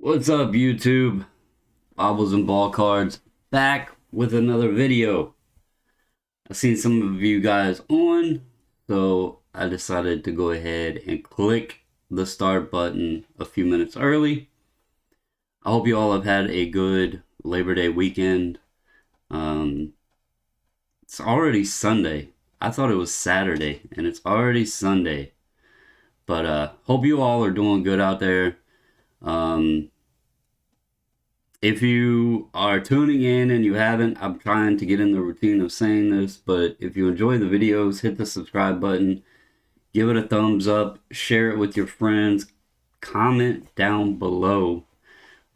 What's up, YouTube? Bobbles and Ball Cards back with another video. I've seen some of you guys on, so I decided to go ahead and click the start button a few minutes early. I hope you all have had a good Labor Day weekend. It's already Sunday. I thought it was Saturday, and it's already Sunday. But hope you all are doing good out there. If you are tuning in and you haven't, I'm trying to get in the routine of saying this, but if you enjoy the videos, hit the subscribe button, give it a thumbs up, share it with your friends, comment down below.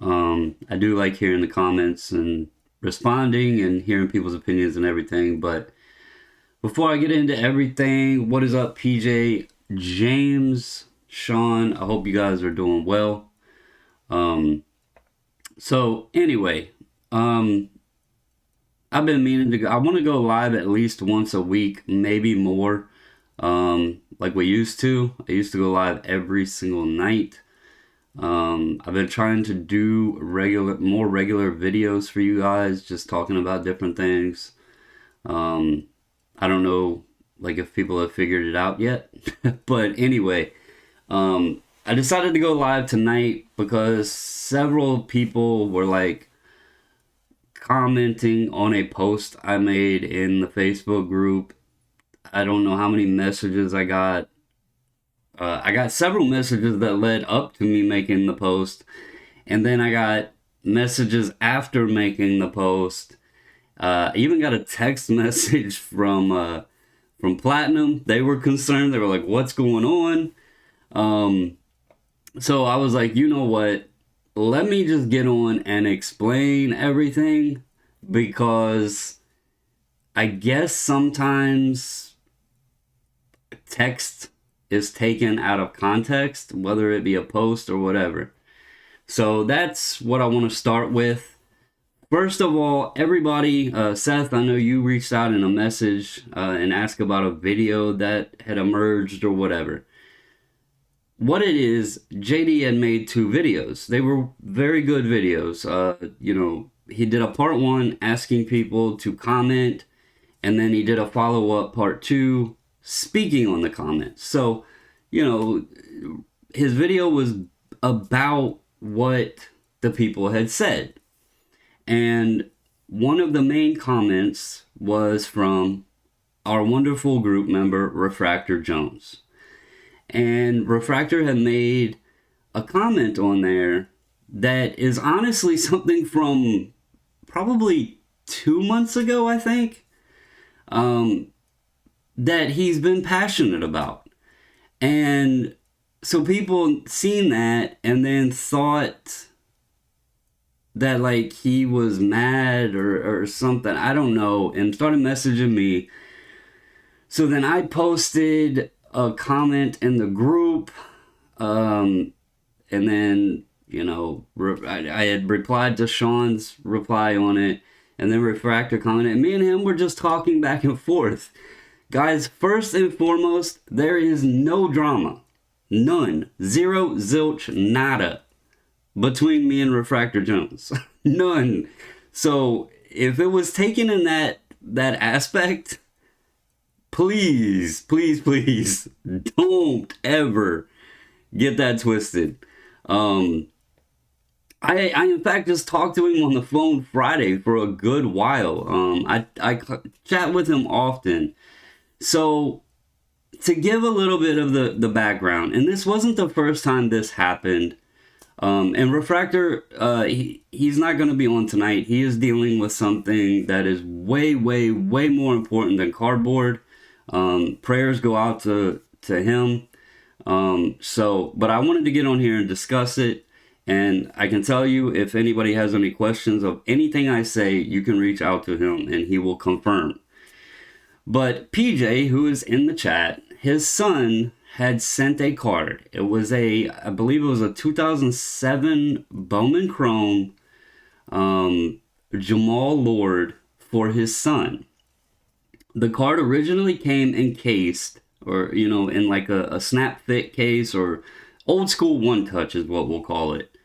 I do like hearing the comments and responding and hearing people's opinions and everything, but before I get into everything, what is up, PJ, James, Sean? I hope you guys are doing well. So anyway, I've been meaning to go. I want to go live at least once a week, maybe more, like we used to. I used to go live every single night. I've been trying to do more regular videos for you guys, just talking about different things. I don't know, like, if people have figured it out yet, but anyway, I decided to go live tonight because several people were like commenting on a post I made in the Facebook group. I don't know how many messages I got. I got several messages that led up to me making the post, and then I got messages after making the post. I even got a text message from Platinum. They were concerned. They were like, "What's going on?" So I was like, you know what? Let me just get on and explain everything, because I guess sometimes text is taken out of context, whether it be a post or whatever. So that's what I want to start with. First of all, everybody, Seth, I know you reached out in a message and asked about a video that had emerged or whatever. What it is, JD had made 2 videos. They were very good videos. He did a part 1 asking people to comment, and then he did a follow-up part 2 speaking on the comments. So, his video was about what the people had said. And one of the main comments was from our wonderful group member, Refractor Jones. And Refractor had made a comment on there that is honestly something from probably 2 months ago, I think, that he's been passionate about. And so people seen that and then thought that, like, he was mad or something, I don't know, and started messaging me. So then I posted a comment in the group, and then, I had replied to Sean's reply on it, and then Refractor commented, and me and him were just talking back and forth. Guys, first and foremost, there is no drama. None. Zero, zilch, nada between me and Refractor Jones. None. So if it was taken in that aspect, please don't ever get that twisted. I in fact just talked to him on the phone Friday for a good while. I chat with him often. So to give a little bit of the background, and this wasn't the first time this happened, and Refractor, he's not going to be on tonight. He is dealing with something that is way more important than cardboard. Prayers go out to him. But I wanted to get on here and discuss it. And I can tell you, if anybody has any questions of anything I say, you can reach out to him and he will confirm. But PJ, who is in the chat, his son had sent a card. It was I believe it was a 2007 Bowman Chrome, Jamal Lord for his son. The card originally came encased, or, in like a snap fit case, or old school one touch is what we'll call it.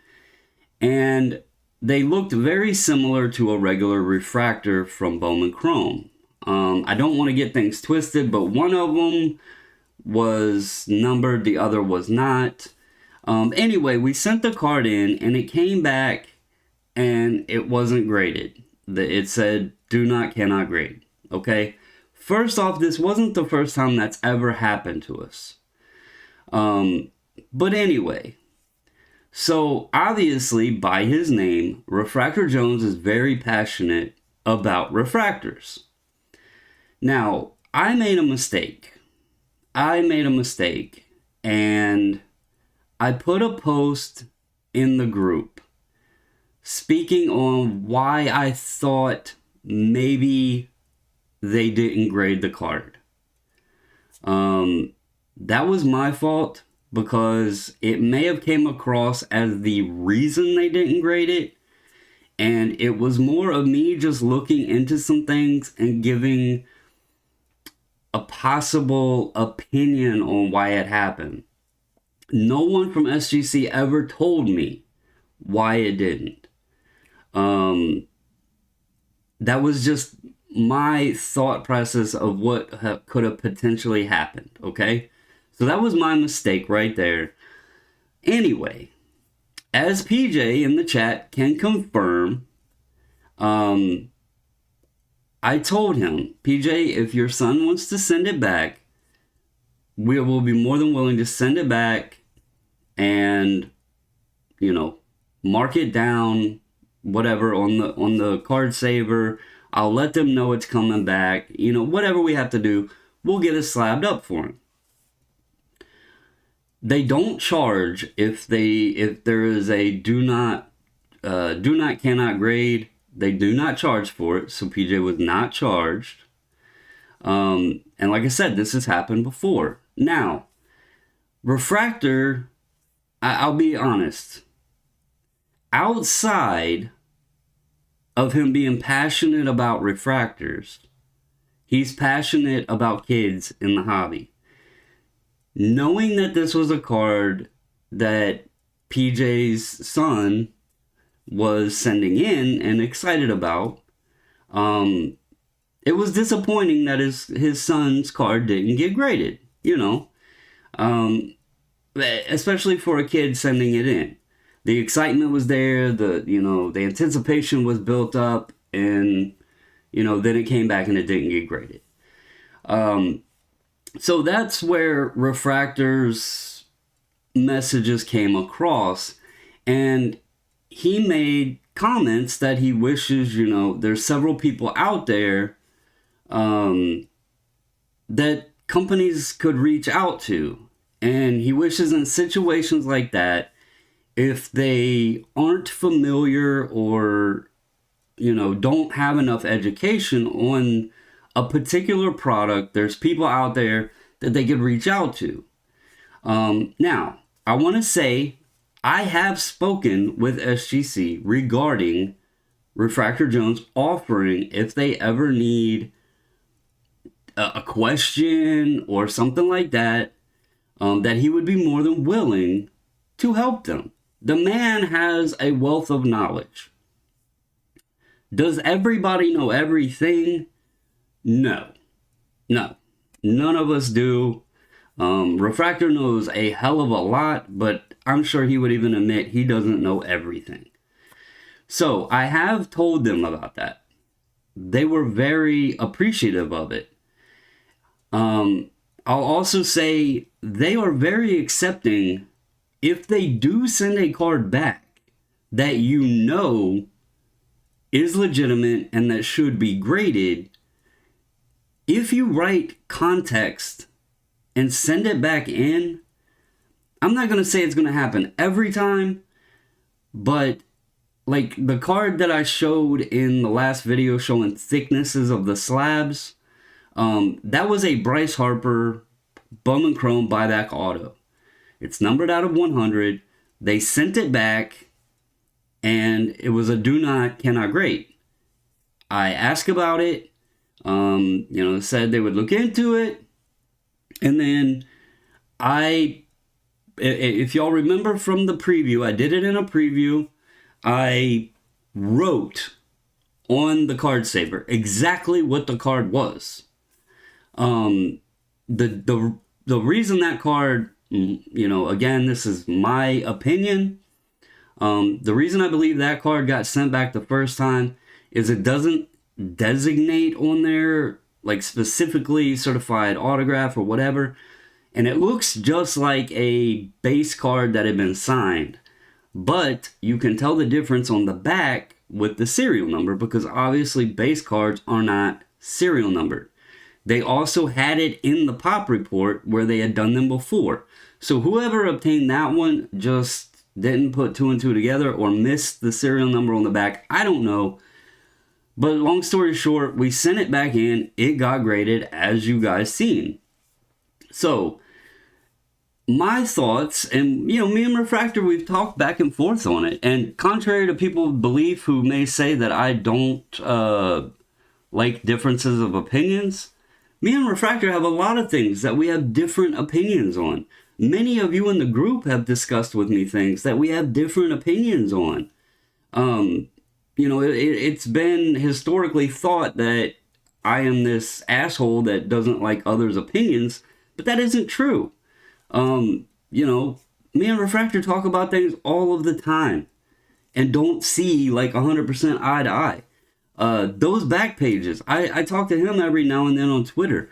and they looked very similar to a regular refractor from Bowman Chrome. I don't want to get things twisted, but one of them was numbered, the other was not. Anyway, we sent the card in, and it came back, and it wasn't graded. It said, do not, cannot grade. Okay? First off, this wasn't the first time that's ever happened to us. But anyway, so obviously, by his name, Refractor Jones is very passionate about refractors. Now, I made a mistake, and I put a post in the group speaking on why I thought maybe they didn't grade the card. That was my fault, because it may have came across as the reason they didn't grade it, and it was more of me just looking into some things and giving a possible opinion on why it happened. No one from SGC ever told me why it didn't. That was just my thought process of what could have potentially happened, okay? So that was my mistake right there. Anyway, as PJ in the chat can confirm, I told him, PJ, if your son wants to send it back, we will be more than willing to send it back and, mark it down, whatever, on the card saver. I'll let them know it's coming back. Whatever we have to do, we'll get it slabbed up for him. They don't charge if there is a do not cannot grade. They do not charge for it, so PJ was not charged. And like I said, this has happened before. Now, Refractor, I'll be honest, outside of him being passionate about refractors, he's passionate about kids in the hobby. Knowing that this was a card that PJ's son was sending in and excited about, it was disappointing that his son's card didn't get graded, especially for a kid sending it in. The excitement was there, the anticipation was built up, and, then it came back and it didn't get graded. So that's where Refractor's messages came across, and he made comments that he wishes, there's several people out there that companies could reach out to. And he wishes in situations like that, if they aren't familiar or, don't have enough education on a particular product, there's people out there that they could reach out to. Now, I want to say I have spoken with SGC regarding Refractor Jones offering, if they ever need a question or something like that, that he would be more than willing to help them. The man has a wealth of knowledge. Does everybody know everything? No. None of us do. Refractor knows a hell of a lot, but I'm sure he would even admit he doesn't know everything. So I have told them about that. They were very appreciative of it. I'll also say they are very accepting if they do send a card back that is legitimate and that should be graded. If you write context and send it back in, I'm not going to say it's going to happen every time, but like the card that I showed in the last video showing thicknesses of the slabs, that was a Bryce Harper Bowman Chrome buyback auto. It's numbered out of 100. They sent it back, and it was a do not, cannot grade. I asked about it. Said they would look into it. And then if y'all remember from the preview, I did it in a preview. I wrote on the card saver exactly what the card was. The reason that card, again, this is my opinion. The reason I believe that card got sent back the first time is it doesn't designate on there, like, specifically certified autograph or whatever. And it looks just like a base card that had been signed. But you can tell the difference on the back with the serial number, because obviously base cards are not serial numbered. They also had it in the pop report where they had done them before. So whoever obtained that one just didn't put two and two together or missed the serial number on the back. I don't know. But long story short, we sent it back in. It got graded, as you guys seen. So my thoughts, and me and Refractor, we've talked back and forth on it. And contrary to people's belief who may say that I don't like differences of opinions, me and Refractor have a lot of things that we have different opinions on. Many of you in the group have discussed with me things that we have different opinions on. It's been historically thought that I am this asshole that doesn't like others' opinions, but that isn't true. Me and Refractor talk about things all of the time and don't see like 100% eye to eye. Those back pages, I talk to him every now and then on Twitter.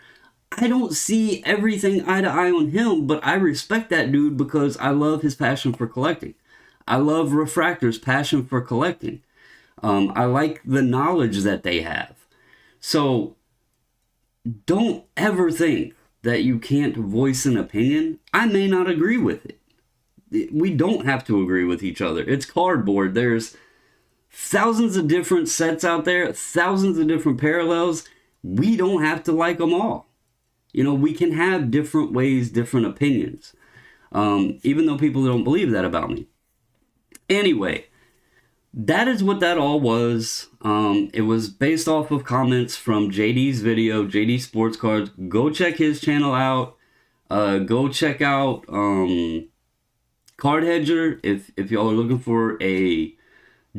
I don't see everything eye to eye on him, but I respect that dude because I love his passion for collecting. I love Refractor's passion for collecting. I like the knowledge that they have. So don't ever think that you can't voice an opinion. I may not agree with it. We don't have to agree with each other. It's cardboard. There's thousands of different sets out there, thousands of different parallels. We don't have to like them all. We can have different ways, different opinions. Even though people don't believe that about me. Anyway, that is what that all was. It was based off of comments from JD's video, JD Sports Cards. Go check his channel out. Go check out Card Hedger if y'all are looking for a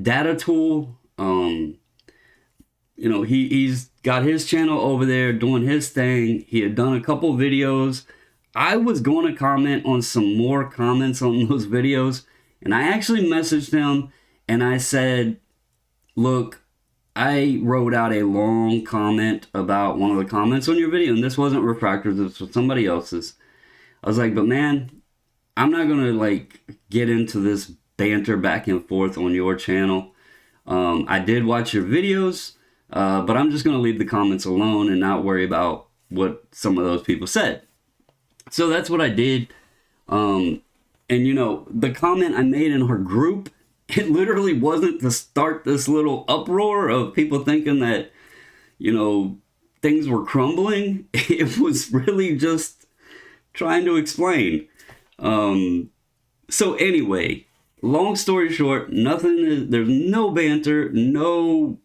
data tool. He's got his channel over there doing his thing. He had done a couple videos. I was going to comment on some more comments on those videos, and I actually messaged him and I said, look, I wrote out a long comment about one of the comments on your video, and this wasn't Refractor's, this was somebody else's. I was like, but man, I'm not going to get into this banter back and forth on your channel. I did watch your videos, but I'm just going to leave the comments alone and not worry about what some of those people said. So that's what I did. And the comment I made in her group, it literally wasn't to start this little uproar of people thinking that, things were crumbling. It was really just trying to explain. So anyway, long story short, there's no banter, no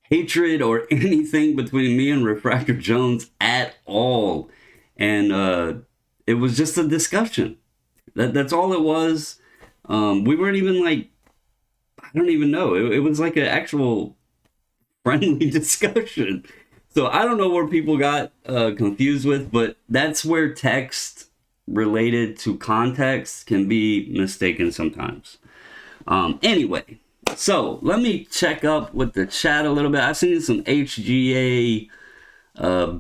hatred or anything between me and Refractor Jones at all. And it was just a discussion. That's all it was. We weren't even I don't even know. It was like an actual friendly discussion. So I don't know where people got confused with, but that's where text related to context can be mistaken sometimes. Anyway, so let me check up with the chat a little bit. I've seen some HGA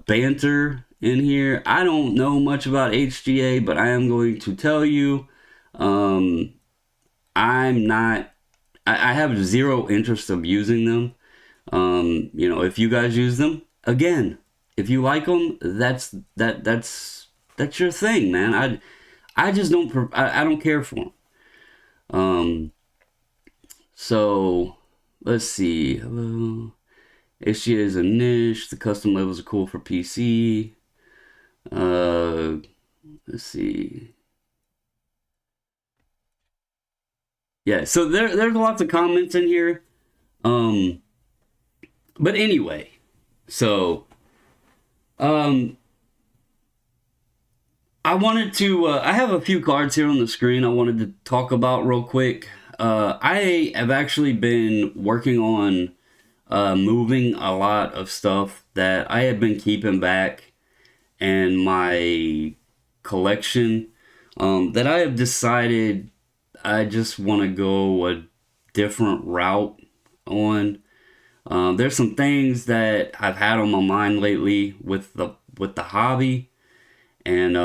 banter in here. I don't know much about HGA, but I am going to tell you, I have zero interest of using them. If you guys use them, again, if you like them, that's your thing, man. I just don't, I don't care for them. So let's see. Hello. HGA is a niche. The custom levels are cool for PC. Let's see. Yeah, so there's lots of comments in here. But anyway, so I wanted to, I have a few cards here on the screen I wanted to talk about real quick. I have actually been working on moving a lot of stuff that I had been keeping back in my collection, that I have decided I just want to go a different route on. There's some things that I've had on my mind lately with the hobby, and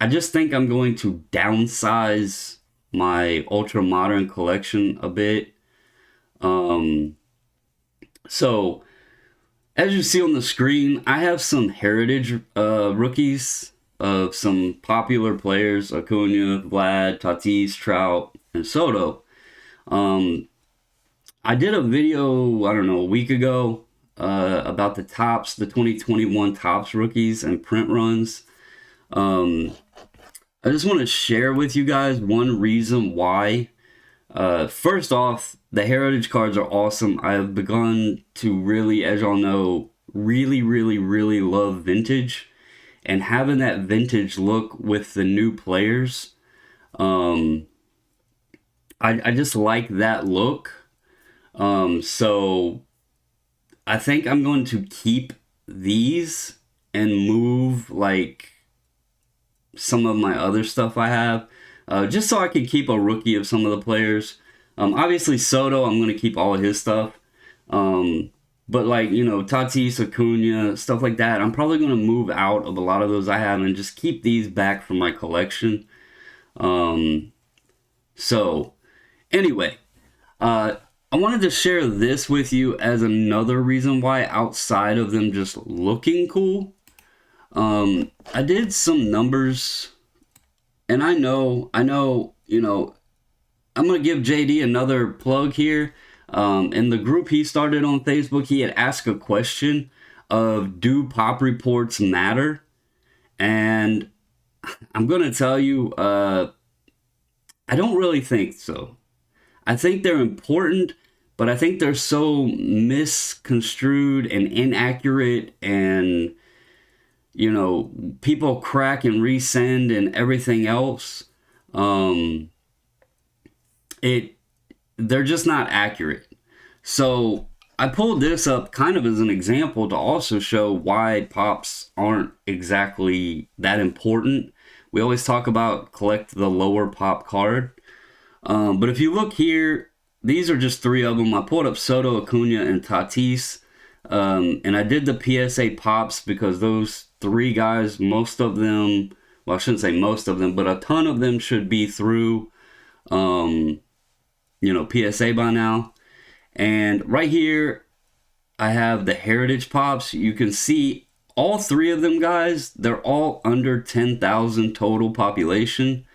I just think I'm going to downsize my ultra modern collection a bit. Um, so as you see on the screen, I have some heritage rookies of some popular players: Acuna, Vlad, Tatis, Trout, and Soto. Um, I did a video, I don't know, a week ago, about the 2021 Tops rookies and print runs. Um, I just want to share with you guys one reason why. First off, the heritage cards are awesome. I have begun to really, as y'all know, really, really, really love vintage. And having that vintage look with the new players, um, I just like that look. So I think I'm going to keep these and move like some of my other stuff I have, just so I can keep a rookie of some of the players. Obviously Soto, I'm going to keep all of his stuff. But like, you know, Tatis, Acuna, stuff like that, I'm probably going to move out of a lot of those I have and just keep these back from my collection. So anyway, I wanted to share this with you as another reason why, outside of them just looking cool. I did some numbers, and I know, you know, I'm going to give JD another plug here. In the group he started on Facebook, he had asked a question of, do pop reports matter? And I'm going to tell you, I don't really think so. I think they're important, but I think they're so misconstrued and inaccurate, and, you know, people crack and resend and everything else. They're just not accurate. So I pulled this up kind of as an example to also show why pops aren't exactly that important. We always talk about collect the lower pop card. But if you look here, these are just three of them. I pulled up Soto, Acuna, and Tatis. And I did the PSA pops because those three guys, most of them, well, I shouldn't say most of them, but a ton of them should be through, you know, PSA by now. And right here, I have the heritage pops. You can see all three of them guys, they're all under 10,000 total population.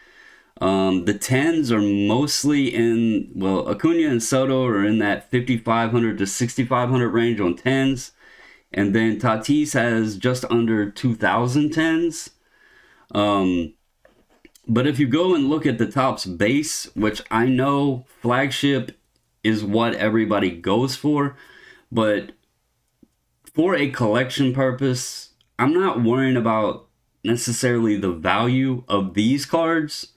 The 10s are mostly in, well, Acuna and Soto are in that 5,500 to 6,500 range on 10s. And then Tatis has just under 2,000 10s. But if you go and look at the Topps base, which I know flagship is what everybody goes for, but for a collection purpose, I'm not worrying about necessarily the value of these cards.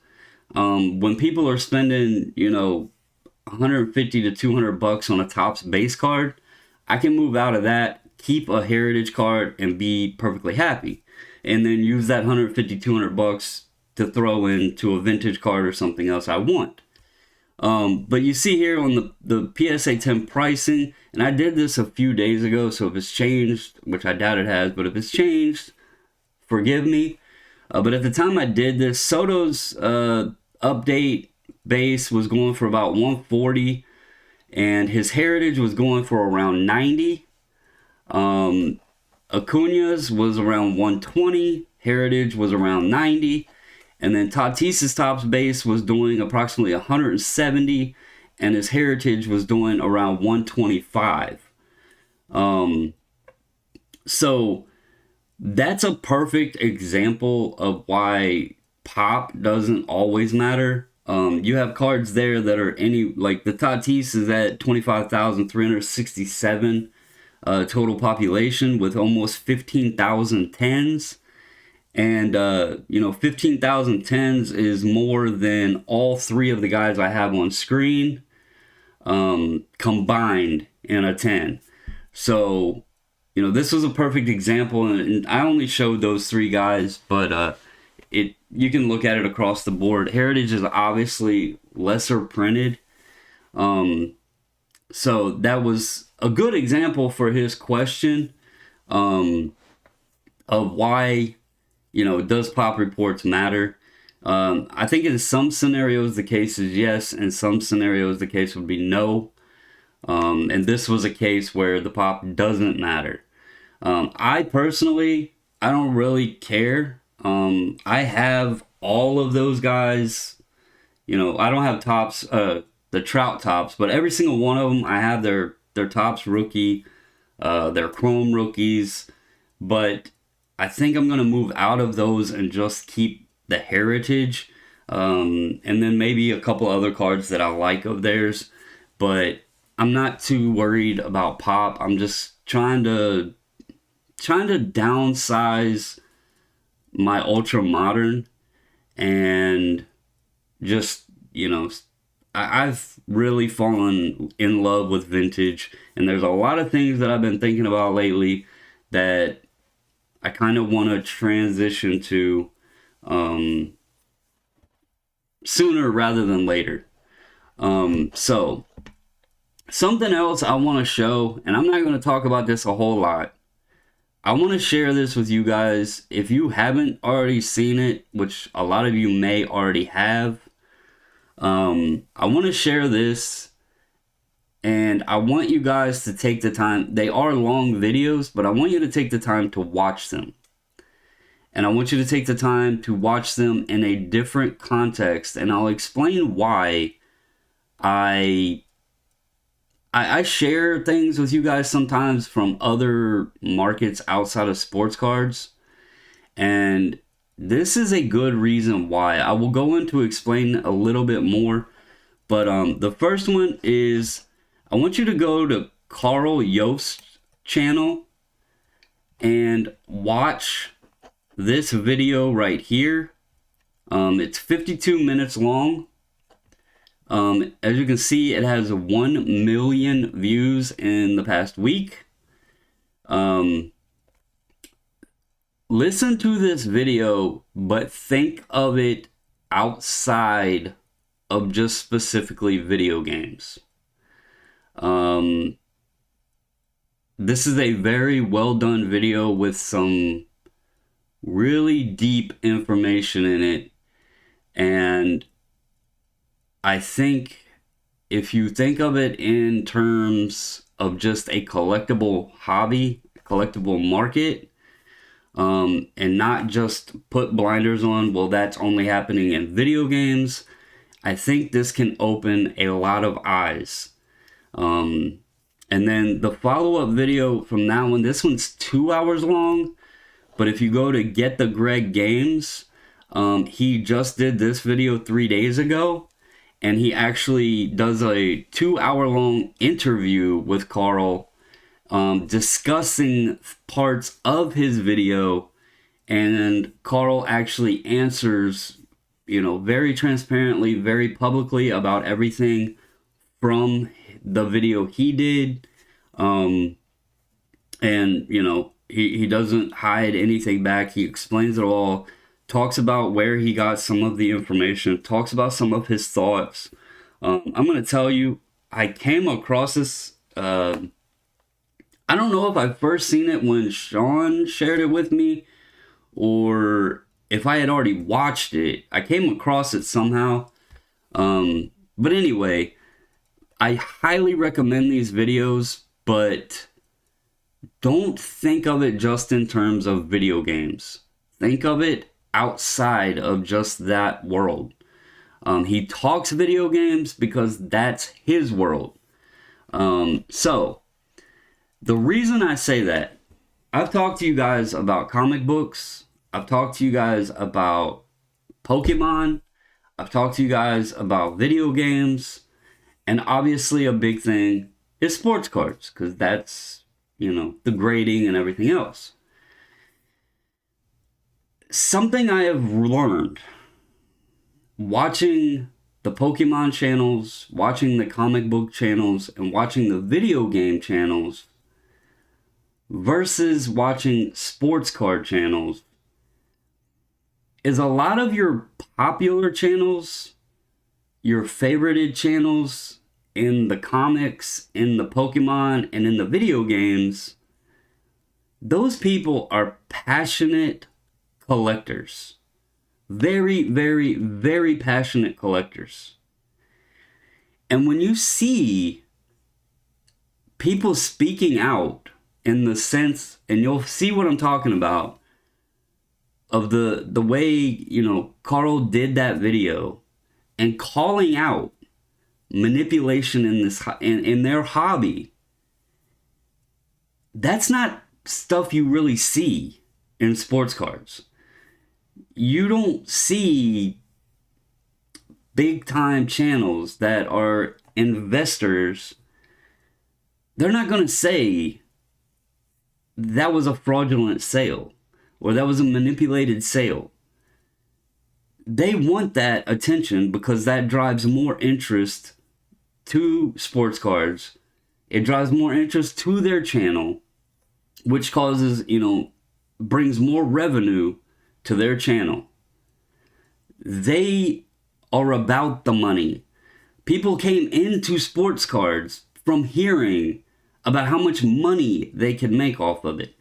When people are spending, you know, 150 to 200 bucks on a Topps base card, I can move out of that, keep a heritage card, and be perfectly happy, and then use that 150, 200 bucks to throw into a vintage card or something else I want. But you see here on the PSA 10 pricing, and I did this a few days ago, so if it's changed, which I doubt it has, but if it's changed, forgive me. But at the time I did this, Soto's update base was going for about 140, and his heritage was going for around 90. Acuna's was around 120, heritage was around 90, and then Tatis's Topps base was doing approximately 170, and his heritage was doing around 125. So that's a perfect example of why pop doesn't always matter. You have cards there that are like the Tatis is at 25,367 total population with almost 15,000 10s. And, 15,000 tens is more than all three of the guys I have on screen combined in a 10. So, this was a perfect example, and I only showed those three guys, but you can look at it across the board. Heritage is obviously lesser printed. So that was a good example for his question of why, does pop reports matter? I think in some scenarios the case is yes, in some scenarios the case would be no. And this was a case where the pop doesn't matter. I personally, I don't really care. I have all of those guys. I don't have tops, the Trout tops, but every single one of them, I have their tops rookie, their chrome rookies. But I think I'm going to move out of those and just keep the heritage. And then maybe a couple other cards that I like of theirs. But I'm not too worried about pop. I'm just trying to downsize my ultra modern, and just, I've really fallen in love with vintage, and there's a lot of things that I've been thinking about lately that I kind of want to transition to sooner rather than later. So something else I want to show, and I'm not going to talk about this a whole lot. I want to share this with you guys. If you haven't already seen it, which a lot of you may already have, I want to share this, and I want you guys to take the time. They are long videos, but I want you to take the time to watch them. And I want you to take the time to watch them in a different context, and I'll explain why I share things with you guys sometimes from other markets outside of sports cards. And this is a good reason why. I will go into explain a little bit more. But the first one is, I want you to go to Carl Yost's channel and watch this video right here. It's 52 minutes long. As you can see, it has 1 million views in the past week. Listen to this video, but think of it outside of just specifically video games. This is a very well done video with some really deep information in it, and I think if you think of it in terms of just a collectible hobby, collectible market, and not just put blinders on, well, that's only happening in video games, I think this can open a lot of eyes. And then the follow-up video from that one, this one's 2 hours long, but if you go to Get the Greg Games, he just did this video 3 days ago. And he actually does a 2 hour long interview with Carl, discussing parts of his video. And Carl actually answers, very transparently, very publicly about everything from the video he did. And, he doesn't hide anything back. He explains it all. Talks about where he got some of the information, talks about some of his thoughts. I'm going to tell you, I came across this, I don't know if I first seen it when Sean shared it with me, or if I had already watched it. I came across it somehow. But anyway, I highly recommend these videos, but don't think of it just in terms of video games. Think of it outside of just that world. He talks video games because that's his world. So the reason I say that, I've talked to you guys about comic books. I've talked to you guys about Pokemon. I've talked to you guys about video games. And obviously a big thing is sports cards, because that's, the grading and everything else. Something I have learned watching the Pokemon channels, watching the comic book channels, and watching the video game channels versus watching sports card channels is a lot of your popular channels, your favorited channels in the comics, in the Pokemon, and in the video games, those people are passionate collectors. Very, very, very passionate collectors. And when you see people speaking out in the sense, and you'll see what I'm talking about, of the way, you know, Carl did that video and calling out manipulation in this in their hobby, that's not stuff you really see in sports cards. You don't see big time channels that are investors. They're not going to say that was a fraudulent sale or that was a manipulated sale. They want that attention because that drives more interest to sports cards. It drives more interest to their channel, which causes, you know, brings more revenue to their channel. They are about the money. People came into sports cards from hearing about how much money they can make off of it.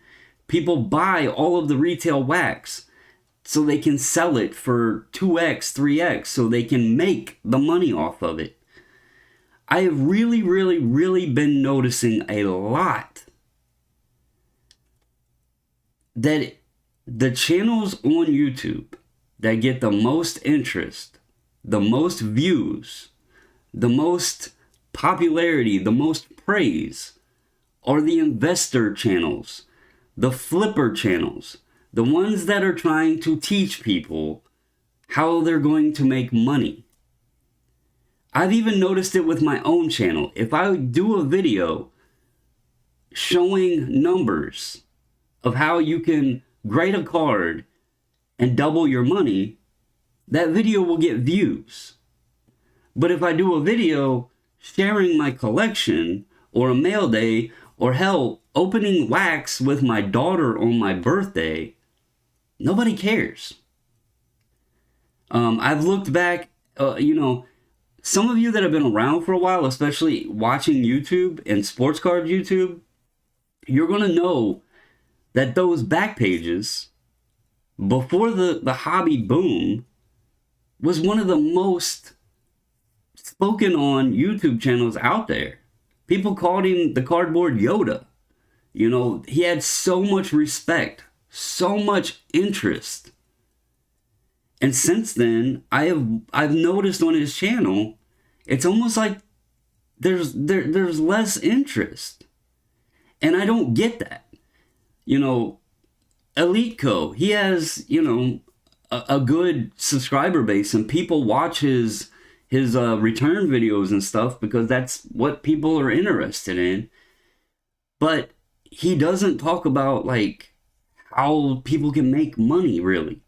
People buy all of the retail wax so they can sell it for 2x, 3x, so they can make the money off of it. I have really, really, really been noticing a lot that the channels on YouTube that get the most interest, the most views, the most popularity, the most praise are the investor channels, the flipper channels, the ones that are trying to teach people how they're going to make money. I've even noticed it with my own channel. If I do a video showing numbers of how you can grade a card and double your money, that video will get views. But if I do a video sharing my collection or a mail day or hell, opening wax with my daughter on my birthday, nobody cares. I've looked back, you know, some of you that have been around for a while, especially watching YouTube and sports card YouTube, you're going to know that those back pages before the hobby boom was one of the most spoken on YouTube channels out there. People called him the cardboard Yoda. You know, he had so much respect, so much interest. And since then, I've noticed on his channel, it's almost like there's less interest. And I don't get that. You know, Elite Co, he has, you know, a good subscriber base, and people watch his return videos and stuff because that's what people are interested in. But he doesn't talk about like how people can make money really.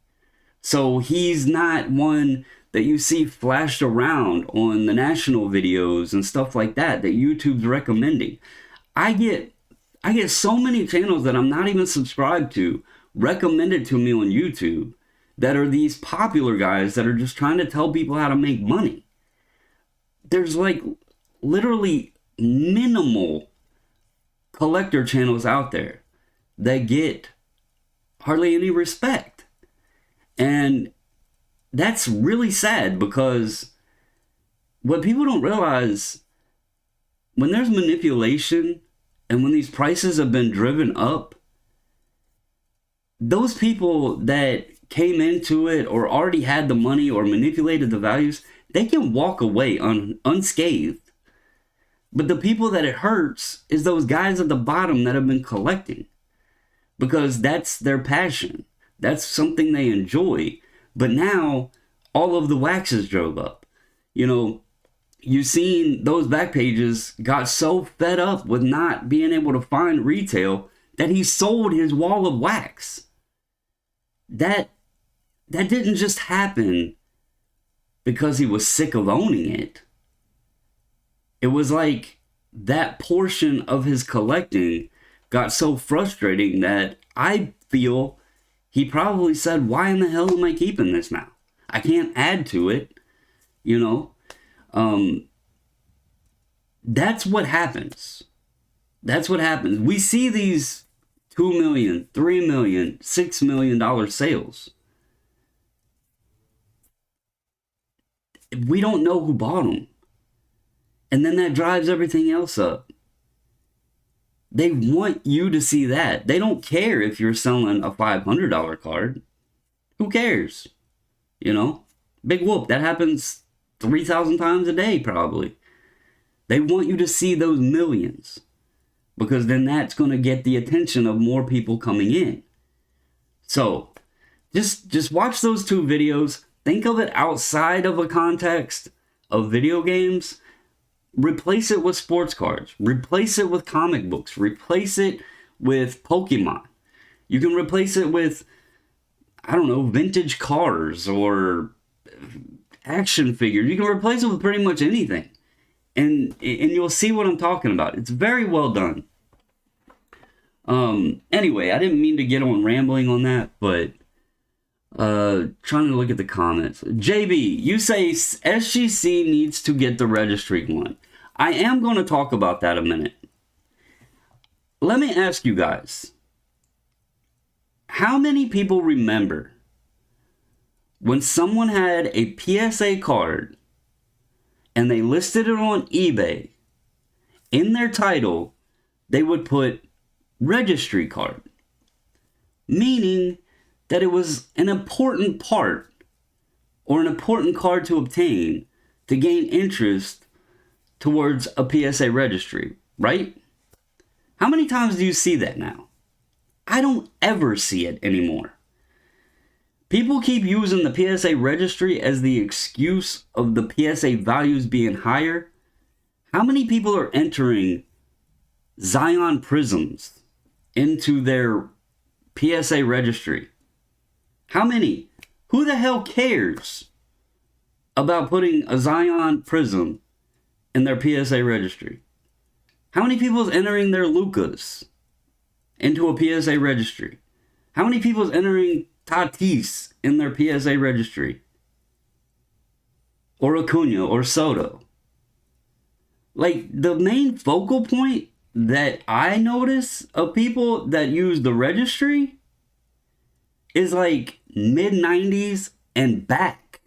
So he's not one that you see flashed around on the national videos and stuff like that YouTube's recommending. I get so many channels that I'm not even subscribed to recommended to me on YouTube that are these popular guys that are just trying to tell people how to make money. There's like literally minimal collector channels out there that get hardly any respect. And that's really sad because what people don't realize, when there's manipulation and when these prices have been driven up, those people that came into it or already had the money or manipulated the values, they can walk away unscathed. But the people that it hurts is those guys at the bottom that have been collecting, because that's their passion. That's something they enjoy. But now all of the waxes drove up. You know, you've seen those back pages got so fed up with not being able to find retail that he sold his wall of wax. That that didn't just happen because he was sick of owning it. It was like that portion of his collecting got so frustrating that I feel he probably said, why in the hell am I keeping this now? I can't add to it, you know? That's what happens. That's what happens. We see these $2 million, $3 million, $6 million sales. We don't know who bought them. And then that drives everything else up. They want you to see that. They don't care if you're selling a $500 card. Who cares? You know? Big whoop. That happens 3,000 times a day, probably. They want you to see those millions. Because then that's going to get the attention of more people coming in. So, just watch those two videos. Think of it outside of a context of video games. Replace it with sports cards. Replace it with comic books. Replace it with Pokemon. You can replace it with, I don't know, vintage cars or action figures. You can replace it with pretty much anything. And you'll see what I'm talking about. It's very well done. Anyway, I didn't mean to get on rambling on that, but trying to look at the comments. JB, you say SGC needs to get the registry one. I am going to talk about that a minute. Let me ask you guys, how many people remember when someone had a PSA card and they listed it on eBay, in their title, they would put registry card, meaning that it was an important part or an important card to obtain to gain interest towards a PSA registry, right? How many times do you see that now? I don't ever see it anymore. People keep using the PSA registry as the excuse of the PSA values being higher. How many people are entering Zion Prisms into their PSA registry? How many? Who the hell cares about putting a Zion Prism in their PSA registry? How many people is entering their Lucas into a PSA registry? How many people is entering Tatis in their PSA registry? Or Acuna or Soto? Like, the main focal point that I notice of people that use the registry is like mid-90s and back.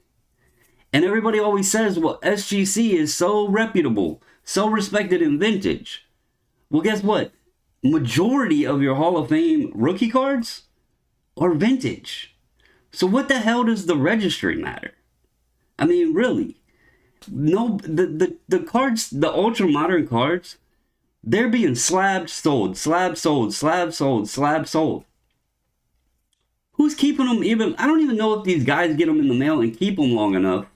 And everybody always says, well, SGC is so reputable, so respected in vintage. Well, guess what? Majority of your Hall of Fame rookie cards are vintage. So what the hell does the registry matter? I mean, really. No, the cards, the ultra modern cards, they're being slab sold, slab sold, slab sold, slab sold. Who's keeping them even? I don't even know if these guys get them in the mail and keep them long enough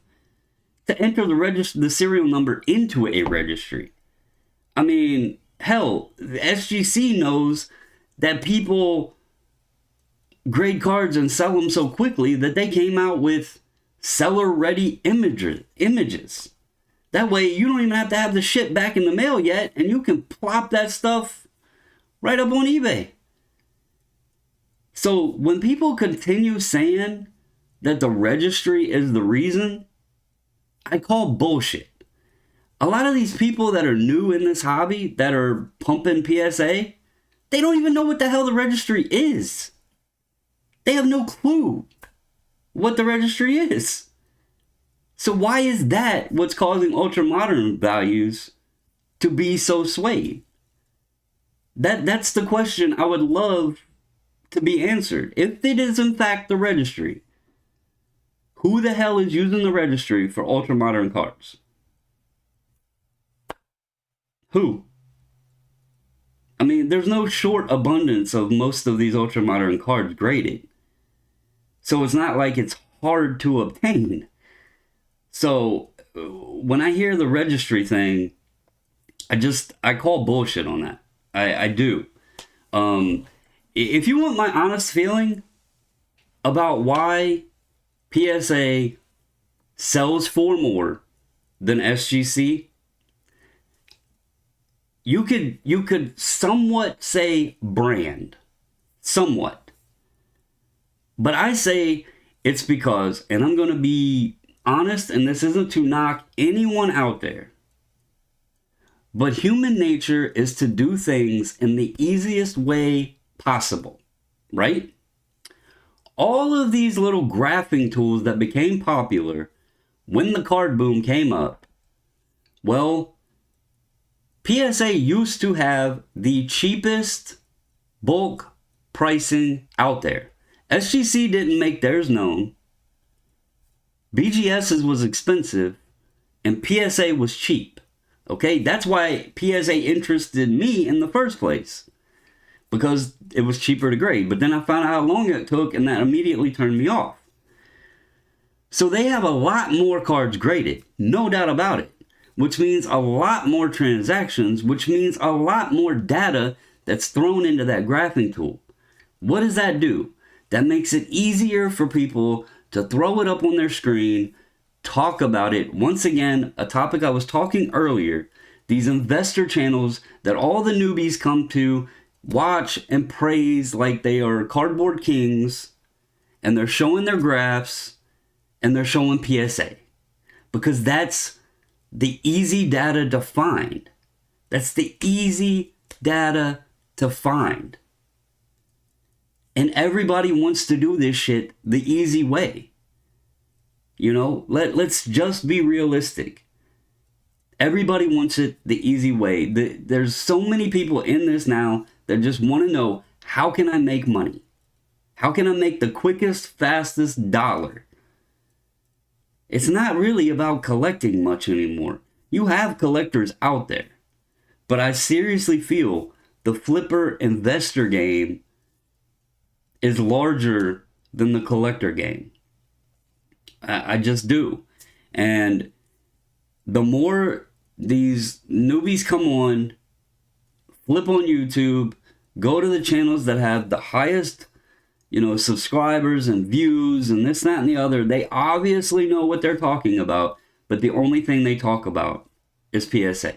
to enter the serial number into a registry. I mean, hell, the SGC knows that people grade cards and sell them so quickly that they came out with seller-ready images. That way, you don't even have to have the shit back in the mail yet, and you can plop that stuff right up on eBay. So when people continue saying that the registry is the reason, I call bullshit. A lot of these people that are new in this hobby, that are pumping PSA, they don't even know what the hell the registry is. They have no clue what the registry is. So why is that what's causing ultra-modern values to be so swayed? That's the question I would love to be answered. If it is in fact the registry, who the hell is using the registry for ultra-modern cards? Who? I mean, there's no short abundance of most of these ultra-modern cards graded. So it's not like it's hard to obtain. So when I hear the registry thing, I call bullshit on that. I do. If you want my honest feeling about why PSA sells for more than SGC, you could somewhat say brand. Somewhat. But I say it's because, and I'm going to be honest, and this isn't to knock anyone out there, but human nature is to do things in the easiest way possible, right? All of these little graphing tools that became popular when the card boom came up, well, PSA used to have the cheapest bulk pricing out there. SGC didn't make theirs known. BGS's was expensive, and PSA was cheap. Okay, that's why PSA interested me in the first place, because it was cheaper to grade. But then I found out how long it took, and that immediately turned me off. So they have a lot more cards graded, no doubt about it, which means a lot more transactions, which means a lot more data that's thrown into that graphing tool. What does that do? That makes it easier for people to throw it up on their screen, talk about it. Once again, a topic I was talking earlier, these investor channels that all the newbies come to watch and praise like they are cardboard kings, and they're showing their graphs, and they're showing PSA. Because that's the easy data to find. That's the easy data to find. And everybody wants to do this shit the easy way. You know, let's just be realistic. Everybody wants it the easy way. There's so many people in this now that just want to know, how can I make money? How can I make the quickest, fastest dollar? It's not really about collecting much anymore. You have collectors out there. But I seriously feel the flipper investor game is larger than the collector game. I just do. And the more these newbies come on, flip on YouTube, go to the channels that have the highest, subscribers and views and this, that, and the other, they obviously know what they're talking about, but the only thing they talk about is PSA.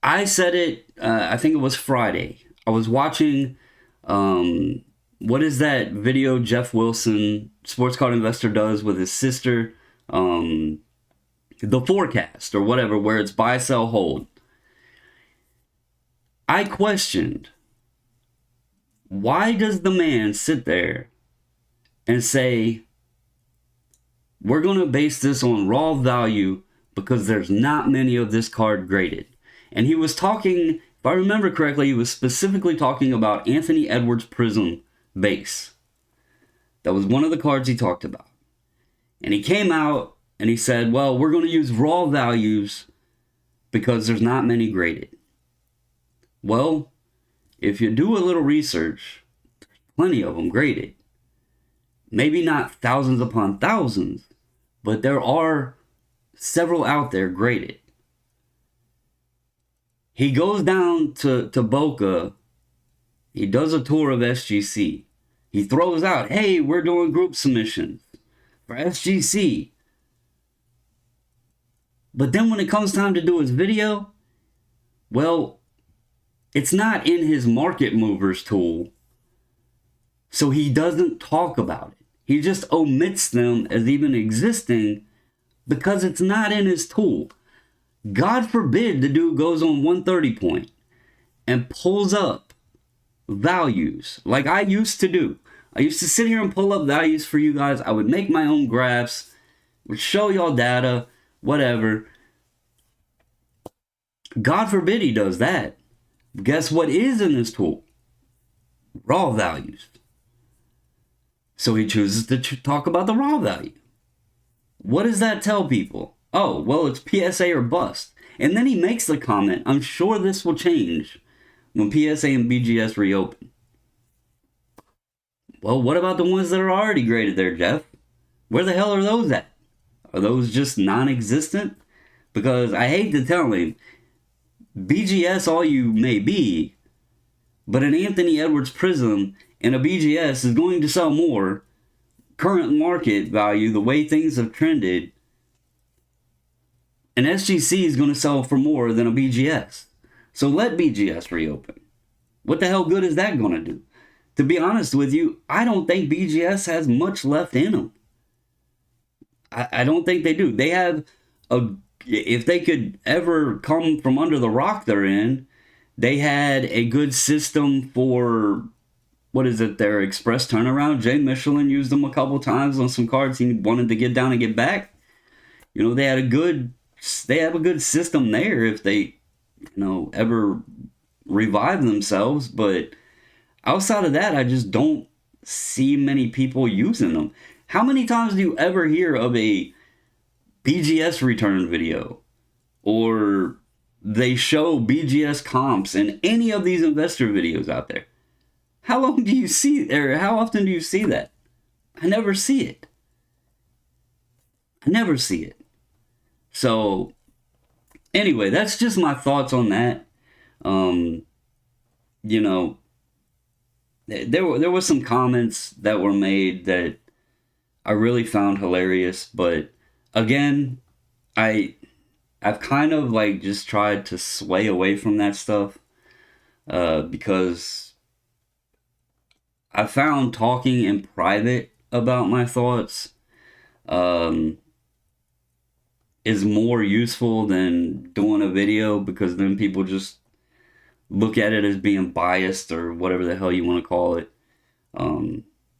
I said it, I think it was Friday. I was watching, what is that video Jeff Wilson, sports card investor, does with his sister? The forecast or whatever, where it's buy, sell, hold. I questioned, why does the man sit there and say, we're going to base this on raw value because there's not many of this card graded? And he was talking, if I remember correctly, he was specifically talking about Anthony Edwards Prism base. That was one of the cards he talked about. And he came out and he said, well, we're going to use raw values because there's not many graded. Well, if you do a little research, there's plenty of them graded. Maybe not thousands upon thousands, but there are several out there graded. He goes down to Boca. He does a tour of SGC. He throws out, hey, we're doing group submissions for SGC. But then when it comes time to do his video, well, it's not in his market movers tool. So he doesn't talk about it. He just omits them as even existing because it's not in his tool. God forbid the dude goes on 130 point and pulls up values like I used to do. I used to sit here and pull up values for you guys. I would make my own graphs, would show y'all data, whatever. God forbid he does that. Guess what is in this tool? Raw values. So he chooses to talk about the raw value. What does that tell people? Oh, well, it's PSA or bust. And then he makes the comment, I'm sure this will change when PSA and BGS reopen. Well, what about the ones that are already graded there, Jeff? Where the hell are those at? Are those just non-existent? Because I hate to tell him, BGS all you may be, but an Anthony Edwards Prism and a BGS is going to sell more current market value, the way things have trended, an SGC is going to sell for more than a BGS. So let BGS reopen. What the hell good is that going to do? To be honest with you, I don't think BGS has much left in them. I don't think they do. They have if they could ever come from under the rock they're in, they had a good system for, what is it, their express turnaround. Jay Michelin used them a couple times on some cards he wanted to get down and get back. They have a good system there if they, ever revive themselves. But outside of that, I just don't see many people using them. How many times do you ever hear of a BGS return video, or they show BGS comps in any of these investor videos out there? How long do you see, or how often do you see that? I never see it. So anyway, that's just my thoughts on that. There were some comments that were made that I really found hilarious, but again, I've kind of like just tried to sway away from that stuff, because I found talking in private about my thoughts is more useful than doing a video, because then people just look at it as being biased or whatever the hell you want to call it.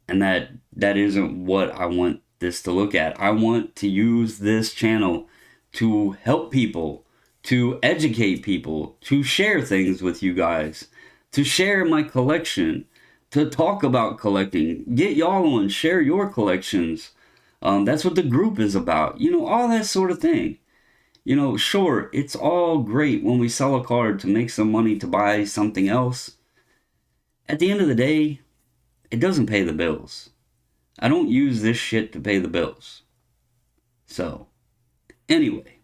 And that isn't what I want this to look at. I want to use this channel to help people, to educate people, to share things with you guys, to share my collection, to talk about collecting, get y'all on, share your collections. That's what the group is about. All that sort of thing. Sure, it's all great when we sell a card to make some money to buy something else. At the end of the day, it doesn't pay the bills. I don't use this shit to pay the bills. So, anyway.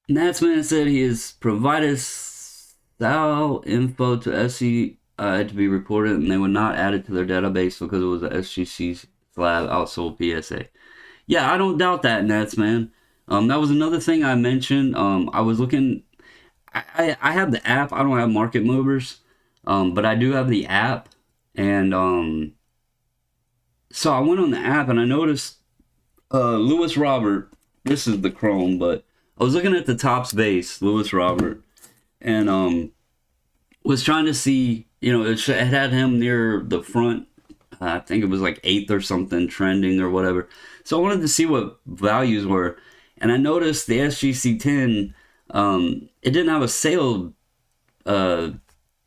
Natsman said he has provided style info to SC to be reported, and they would not add it to their database because it was a SGC slab outsold PSA. Yeah, I don't doubt that, Natsman. That was another thing I mentioned. I was looking. I have the app. I don't have Market Movers, but I do have the app, and so I went on the app and I noticed Lewis Robert. This is the Chrome, but I was looking at the Topps base, Lewis Robert, and was trying to see. It had him near the front. I think it was like 8th or something, trending or whatever. So I wanted to see what values were, and I noticed the SGC 10. It didn't have a sale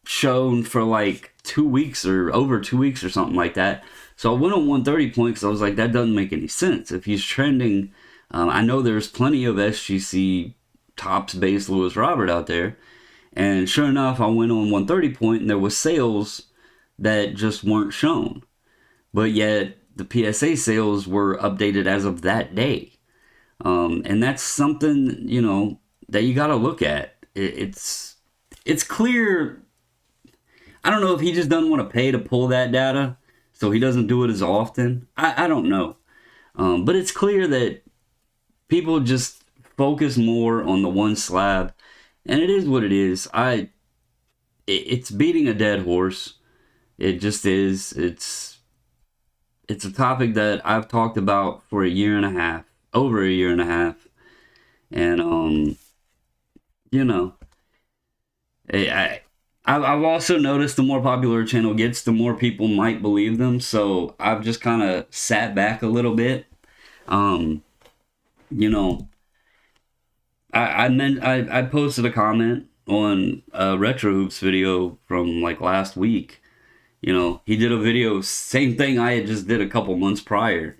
shown for like 2 weeks or over 2 weeks or something like that. So I went on 130 point because I was like, that doesn't make any sense. If he's trending, I know there's plenty of SGC Topps base Lewis Robert out there. And sure enough, I went on 130 point and there was sales that just weren't shown. But yet the PSA sales were updated as of that day. And that's something, that you got to look at. It's clear. I don't know if he just doesn't want to pay to pull that data, so he doesn't do it as often. I don't know. But it's clear that people just focus more on the one slab. And it is what it is. It's beating a dead horse. It just is. It's a topic that I've talked about for a year and a half, over a year and a half. And, I've also noticed the more popular a channel gets, the more people might believe them. So I've just kind of sat back a little bit. I posted a comment on a Retro Hoops video from like last week. He did a video, same thing I had just did a couple months prior.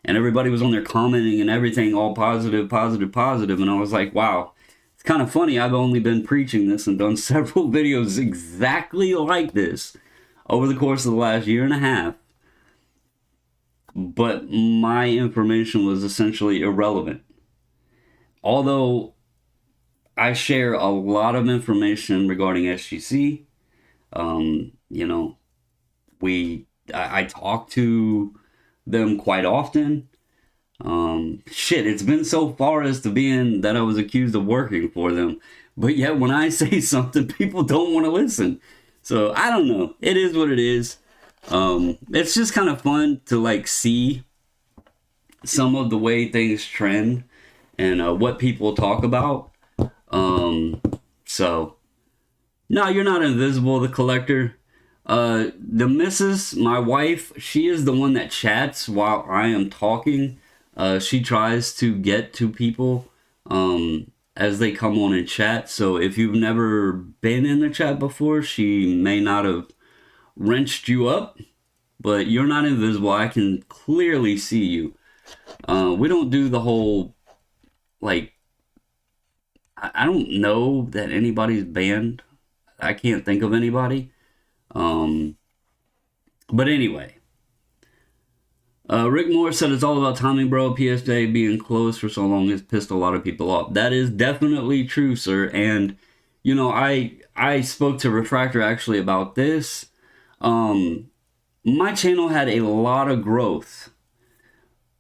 And everybody was on there commenting and everything, all positive. And I was like, wow, it's kind of funny. I've only been preaching this and done several videos exactly like this over the course of the last year and a half. But my information was essentially irrelevant. Although I share a lot of information regarding SGC. You know, I talk to them quite often. Shit, it's been so far as to being that I was accused of working for them. But yet when I say something, people don't want to listen. So I don't know. It is what it is. It's just kind of fun to like see some of the way things trend and what people talk about. So no, you're not invisible, the collector. The missus, my wife, she is the one that chats while I am talking. She tries to get to people as they come on and chat. So if you've never been in the chat before, she may not have wrenched you up, but you're not invisible. I can clearly see you. We don't do the whole, like, I don't know that anybody's banned. I can't think of anybody. But anyway, Rick Moore said it's all about timing, bro. PSA being closed for so long has pissed a lot of people off. That is definitely true, sir. And you know, I spoke to Refractor actually about this. My channel had a lot of growth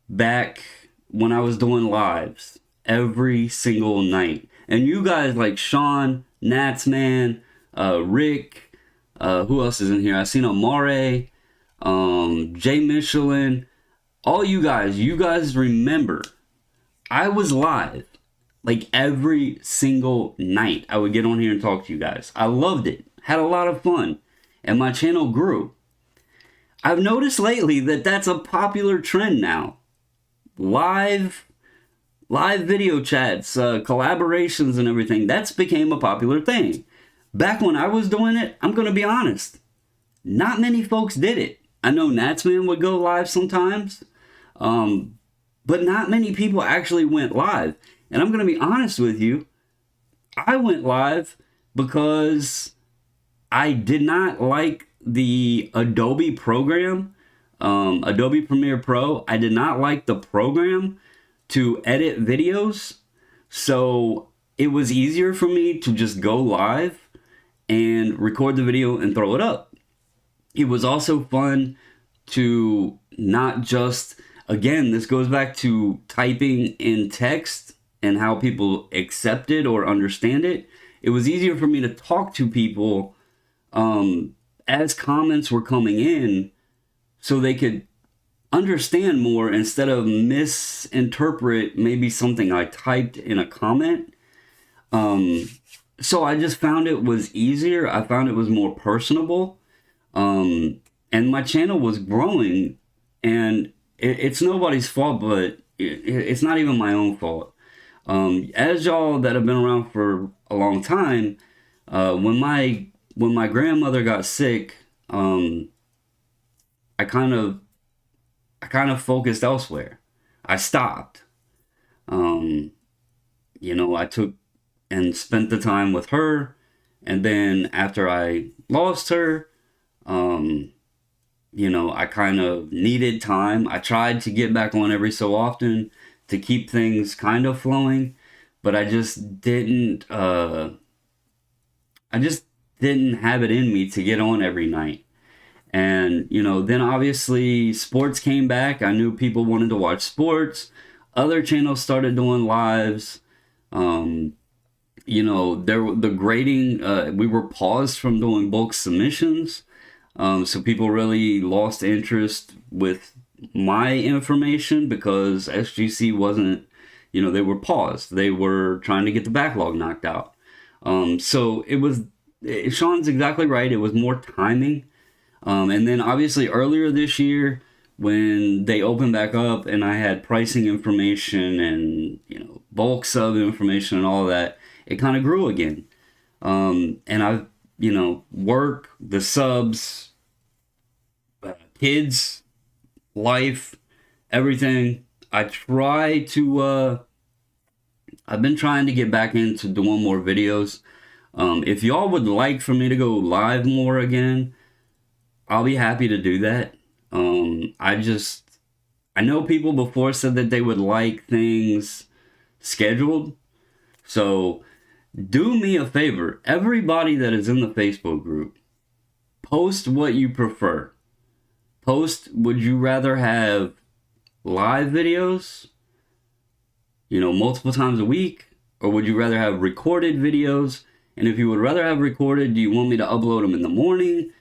back when I was doing lives every single night. And you guys like Sean, Nats Man, Rick, who else is in here? I seen Amare, Jay Michelin, all you guys remember, I was live like every single night. I would get on here and talk to you guys. I loved it, had a lot of fun, and my channel grew. I've noticed lately that that's a popular trend now. Live video chats, collaborations and everything, that's became a popular thing. Back when I was doing it, I'm going to be honest, not many folks did it. I know Natsman would go live sometimes, but not many people actually went live. And I'm going to be honest with you, I went live because I did not like the Adobe program, Adobe Premiere Pro. I did not like the program to edit videos. So it was easier for me to just go live and record the video and throw it up. It was also fun to not just, again, this goes back to typing in text and how people accept it or understand it. It was easier for me to talk to people as comments were coming in so they could understand more instead of misinterpret maybe something I typed in a comment. So I just found it was easier. I found it was more personable. And my channel was growing, and it's nobody's fault, but it's not even my own fault. As y'all that have been around for a long time, when my grandmother got sick, I kind of focused elsewhere. I stopped. You know, I took and spent the time with her, and then after I lost her, you know, I kind of needed time. I tried to get back on every so often to keep things kind of flowing, but I just didn't have it in me to get on every night. And, you know, then obviously sports came back. I knew people wanted to watch sports. Other channels started doing lives. You know, the grading, we were paused from doing bulk submissions. So people really lost interest with my information because SGC wasn't, you know, they were paused. They were trying to get the backlog knocked out. So Sean's exactly right. It was more timing. And then obviously earlier this year when they opened back up and I had pricing information and, you know, bulk sub information and all of that, it kind of grew again. And I've, you know, work, the subs, kids, life, everything. I've been trying to get back into doing more videos. If y'all would like for me to go live more again, I'll be happy to do that. I know people before said that they would like things scheduled. So do me a favor. Everybody that is in the Facebook group, post what you prefer. Post, would you rather have live videos, multiple times a week, or would you rather have recorded videos? And if you would rather have recorded, do you want me to upload them in the morning,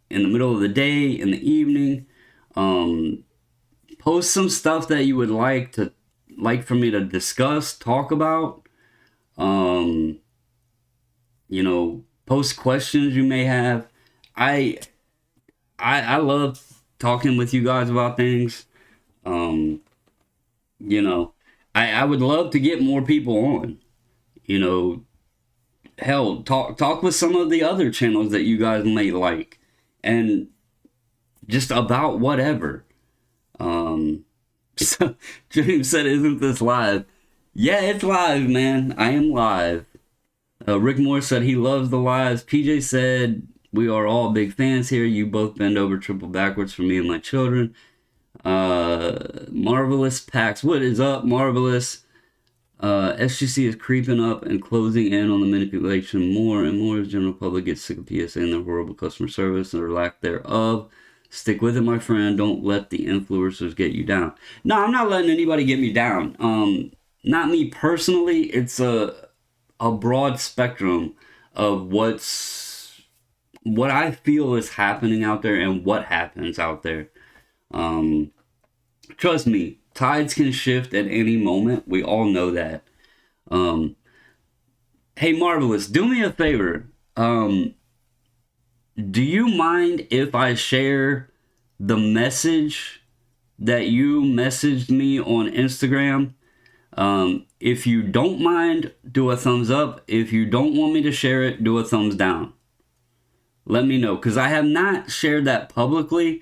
in the middle of the day, in the evening? Post some stuff that you would like for me to discuss, talk about. Post questions you may have. I love talking with you guys about things. I would love to get more people on. Hell, talk with some of the other channels that you guys may like, and just about whatever. So James said, "Isn't this live?" Yeah, it's live, man. I am live. Rick Moore said he loves the lives. PJ said, "We are all big fans here. You both bend over triple backwards for me and my children." Marvelous Pax, what is up, Marvelous? SGC is creeping up and closing in on the manipulation more and more as general public gets sick of PSA and their horrible customer service or lack thereof. Stick with it, my friend. Don't let the influencers get you down. No, I'm not letting anybody get me down. Not me personally. It's a broad spectrum of what I feel is happening out there and what happens out there. Trust me, tides can shift at any moment. We all know that. Hey, Marvelous, do me a favor. Do you mind if I share the message that you messaged me on Instagram? If you don't mind, do a thumbs up. If you don't want me to share it, do a thumbs down. Let me know, because I have not shared that publicly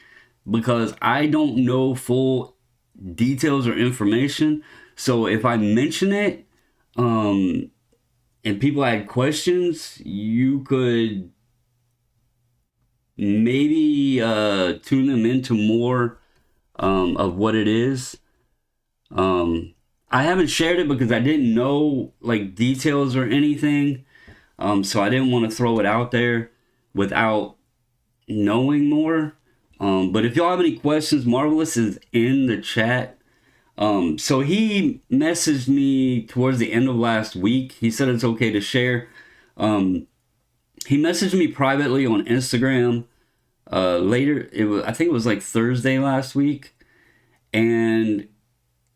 because I don't know full details or information. So if I mention it, and people had questions, you could maybe tune them into more of what it is. I haven't shared it because I didn't know details or anything, so I didn't want to throw it out there without knowing more. But if y'all have any questions, Marvelous is in the chat. So he messaged me towards the end of last week. He said it's okay to share. He messaged me privately on Instagram later. I think it was Thursday last week, and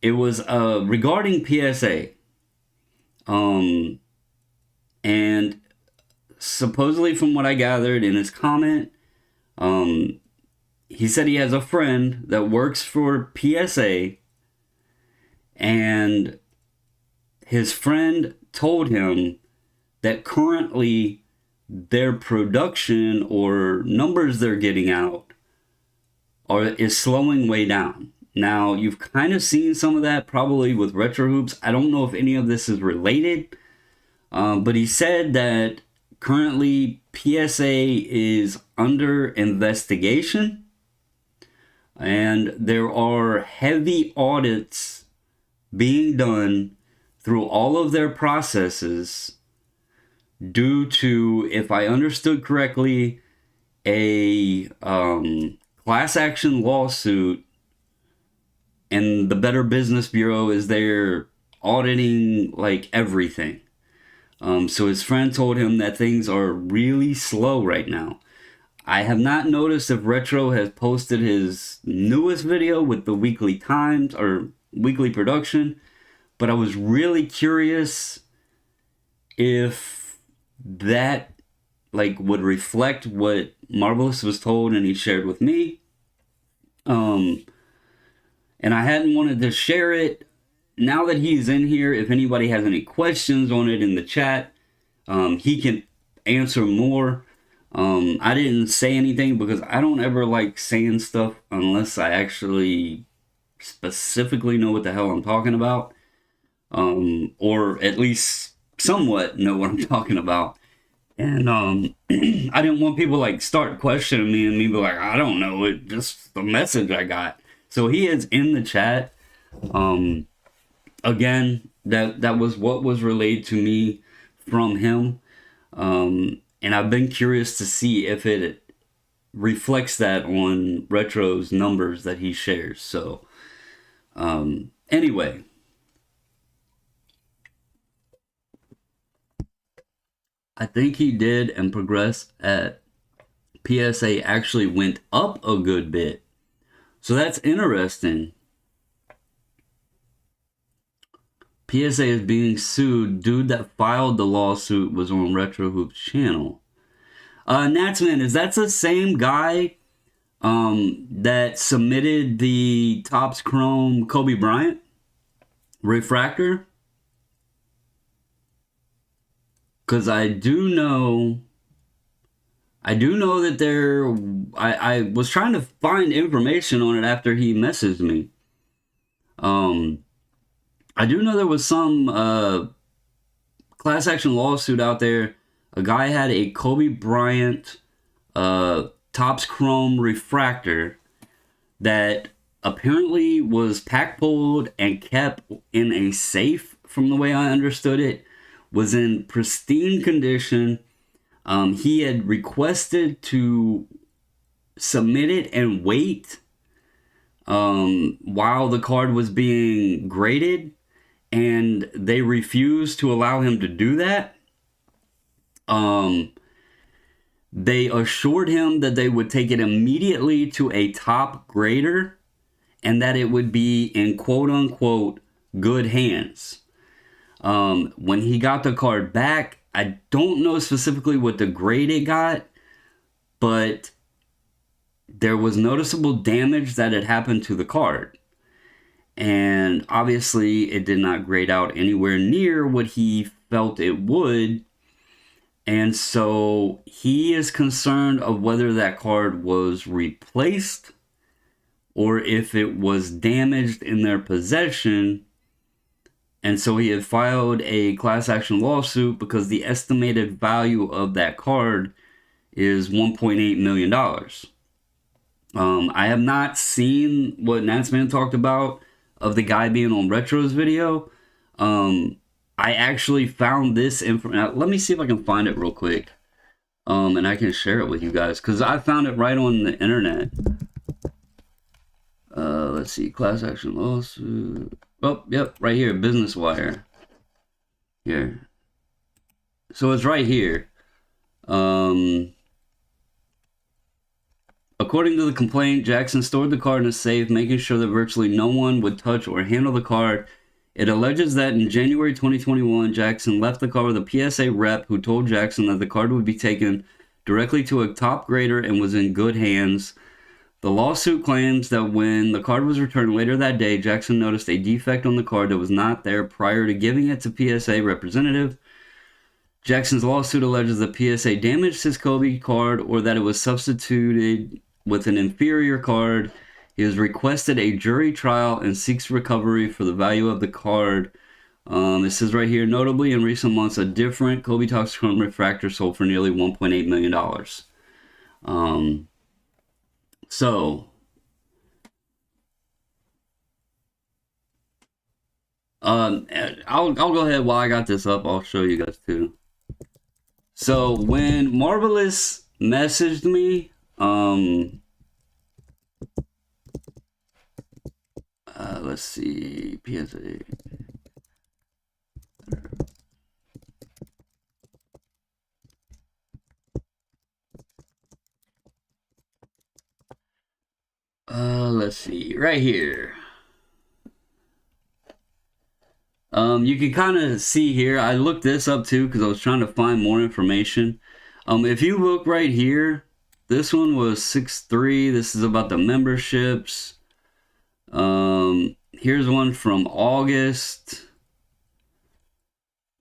it was regarding PSA. And supposedly from what I gathered in his comment, he said he has a friend that works for PSA, and his friend told him that currently their production or numbers they're getting out is slowing way down. Now, you've kind of seen some of that probably with Retro Hoops. I don't know if any of this is related, but he said that currently PSA is under investigation, and there are heavy audits being done through all of their processes due to, if I understood correctly, a class action lawsuit, and the Better Business Bureau is there auditing everything. So his friend told him that things are really slow right now. I have not noticed if Retro has posted his newest video with the weekly times or weekly production, but I was really curious if that would reflect what Marvelous was told and he shared with me. And I hadn't wanted to share it. Now that he's in here, if anybody has any questions on it in the chat, he can answer more. I didn't say anything because I don't ever like saying stuff unless I actually specifically know what the hell I'm talking about. Or at least somewhat know what I'm talking about. And I didn't want people start questioning me and me be like, I don't know, it just the message I got. So he is in the chat. Again, that was what was relayed to me from him. And I've been curious to see if it reflects that on Retro's numbers that he shares. So, anyway, I think he did, and progress at PSA actually went up a good bit. So that's interesting. PSA is being sued. Dude that filed the lawsuit was on Retro Hoop's channel. Natsman, is that the same guy that submitted the Topps Chrome Kobe Bryant refractor? Because I do know that I was trying to find information on it after he messaged me. I do know there was some class action lawsuit out there. A guy had a Kobe Bryant Topps Chrome refractor that apparently was pack pulled and kept in a safe, from the way I understood it, was in pristine condition. He had requested to submit it and wait while the card was being graded, and they refused to allow him to do that. They assured him that they would take it immediately to a top grader and that it would be in quote-unquote good hands. When he got the card back, I don't know specifically what the grade it got, but there was noticeable damage that had happened to the card. And obviously, it did not grade out anywhere near what he felt it would. And so he is concerned of whether that card was replaced or if it was damaged in their possession. And so he had filed a class action lawsuit because the estimated value of that card is $1.8 million. I have not seen what Natsman talked about of the guy being on Retro's video. I actually found this information. Let me see if I can find it real quick. And I can share it with you guys, because I found it right on the internet. Let's see, class action lawsuit. Oh, yep, right here, Business Wire. Here. So it's right here. According to the complaint, Jackson stored the card in a safe, making sure that virtually no one would touch or handle the card. It alleges that in January 2021, Jackson left the card with a PSA rep who told Jackson that the card would be taken directly to a top grader and was in good hands. The lawsuit claims that when the card was returned later that day, Jackson noticed a defect on the card that was not there prior to giving it to PSA representative. Jackson's lawsuit alleges that PSA damaged his Kobe card or that it was substituted with an inferior card. He has requested a jury trial and seeks recovery for the value of the card. It says right here, notably in recent months, a different Kobe Topps Chrome refractor sold for nearly $1.8 million. I'll go ahead while I got this up. I'll show you guys too. So when Marvelous messaged me, let's see, PSA. Let's see, right here. You can kind of see here, I looked this up too because I was trying to find more information. If you look right here, this one was 6.3. This is about the memberships. Here's one from August.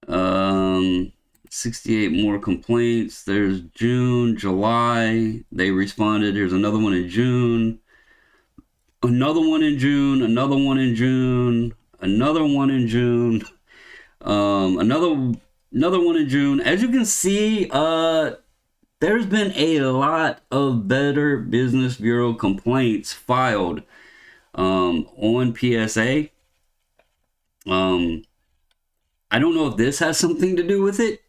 68 more complaints. There's June, July. They responded. Here's another one in June. Another one in June. Another one in June. Another one in June. Another one in June. As you can see, there's been a lot of Better Business Bureau complaints filed on PSA. I don't know if this has something to do with it.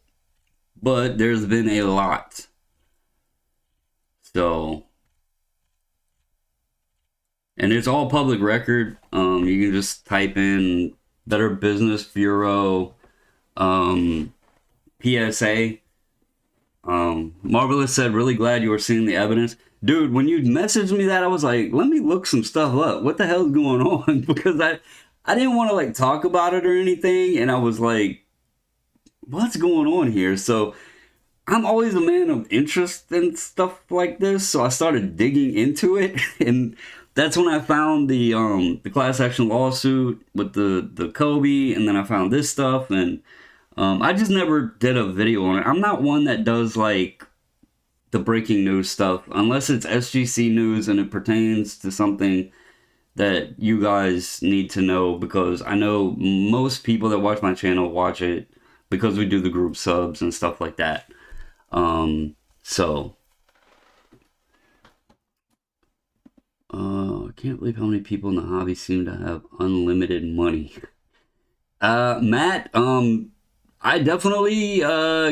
but there's been a lot. So, and it's all public record. You can just type in Better Business Bureau PSA. Marvelous said, really glad you were seeing the evidence. Dude, when you messaged me that, I was like, let me look some stuff up. What the hell's going on? Because I didn't want to like talk about it or anything. And I was like, what's going on here? So I'm always a man of interest in stuff like this. So I started digging into it. And that's when I found the class action lawsuit with the Kobe. And then I found this stuff. And I just never did a video on it. I'm not one that does like the breaking news stuff unless it's SGC news and it pertains to something that you guys need to know, because I know most people that watch my channel watch it because we do the group subs and stuff like that. So I can't believe how many people in the hobby seem to have unlimited money. Matt, I definitely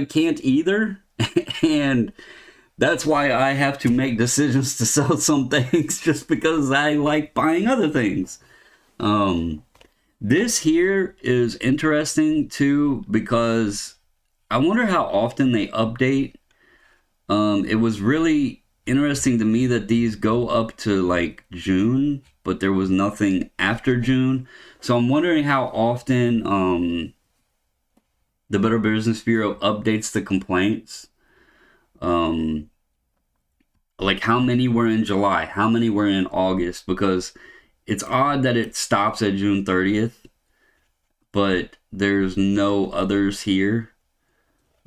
can't either. And that's why I have to make decisions to sell some things, just because I like buying other things. This here is interesting too, because I wonder how often they update. It was really interesting to me that these go up to like June, but there was nothing after June. So I'm wondering how often the Better Business Bureau updates the complaints. Like how many were in July, how many were in August, because it's odd that it stops at June 30th, but there's no others here.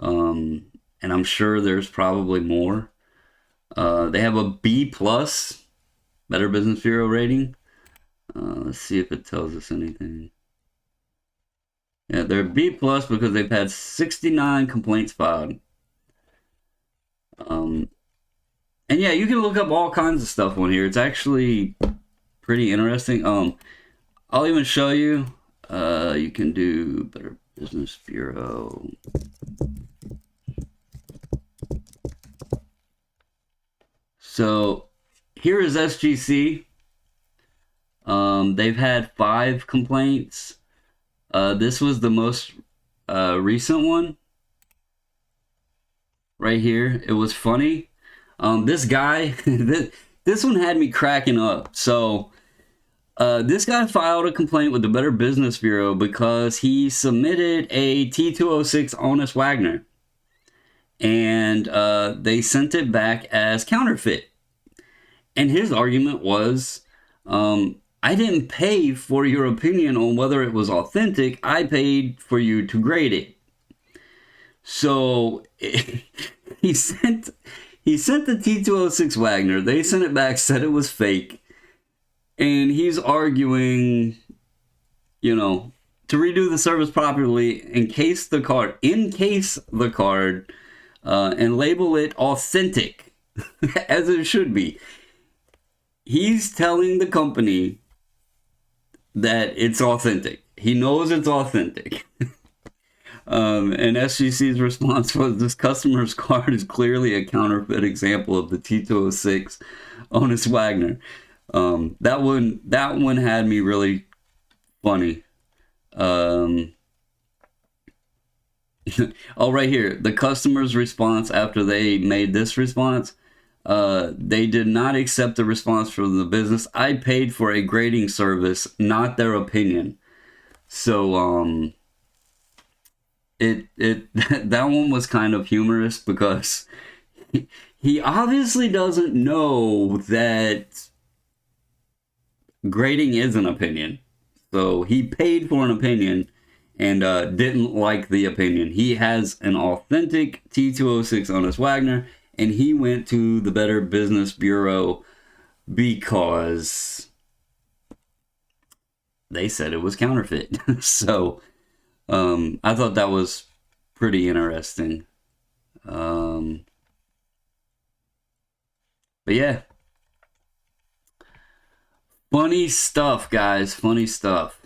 And I'm sure there's probably more. They have a B plus Better Business Bureau rating. Let's see if it tells us anything. Yeah, they're B plus because they've had 69 complaints filed. And yeah, you can look up all kinds of stuff on here. It's actually pretty interesting. I'll even show you. You can do Better Business Bureau. So here is SGC. They've had 5 complaints. This was the most recent one. Right here. It was funny. This guy, this one had me cracking up. So, this guy filed a complaint with the Better Business Bureau because he submitted a T206 Honest Wagner. And they sent it back as counterfeit. And his argument was, I didn't pay for your opinion on whether it was authentic. I paid for you to grade it. So he sent the T206 Wagner. They sent it back, said it was fake. And he's arguing, you know, to redo the service properly, encase the card, and label it authentic, as it should be. He's telling the company that it's authentic. He knows it's authentic. And SGC's response was, this customer's card is clearly a counterfeit example of the T206 Honest Wagner. That one had me really funny. Oh, right here, the customer's response after they made this response. They did not accept the response from the business. I paid for a grading service, not their opinion. So, that one was kind of humorous because he obviously doesn't know that grading is an opinion. So he paid for an opinion and didn't like the opinion. He has an authentic T206 Honest Wagner, and he went to the Better Business Bureau because they said it was counterfeit. So I thought that was pretty interesting. But yeah. Funny stuff, guys. Funny stuff.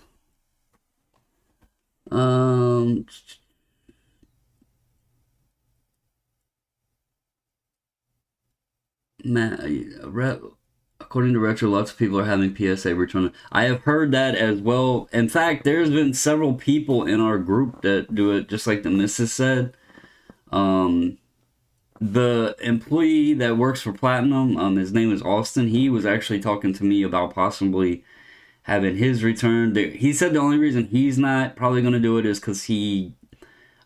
according to Retro, lots of people are having PSA return. I have heard that as well. In fact, there's been several people in our group that do it, just like the missus said. The employee that works for Platinum, his name is Austin. He was actually talking to me about possibly having his return. He said the only reason he's not probably going to do it is because he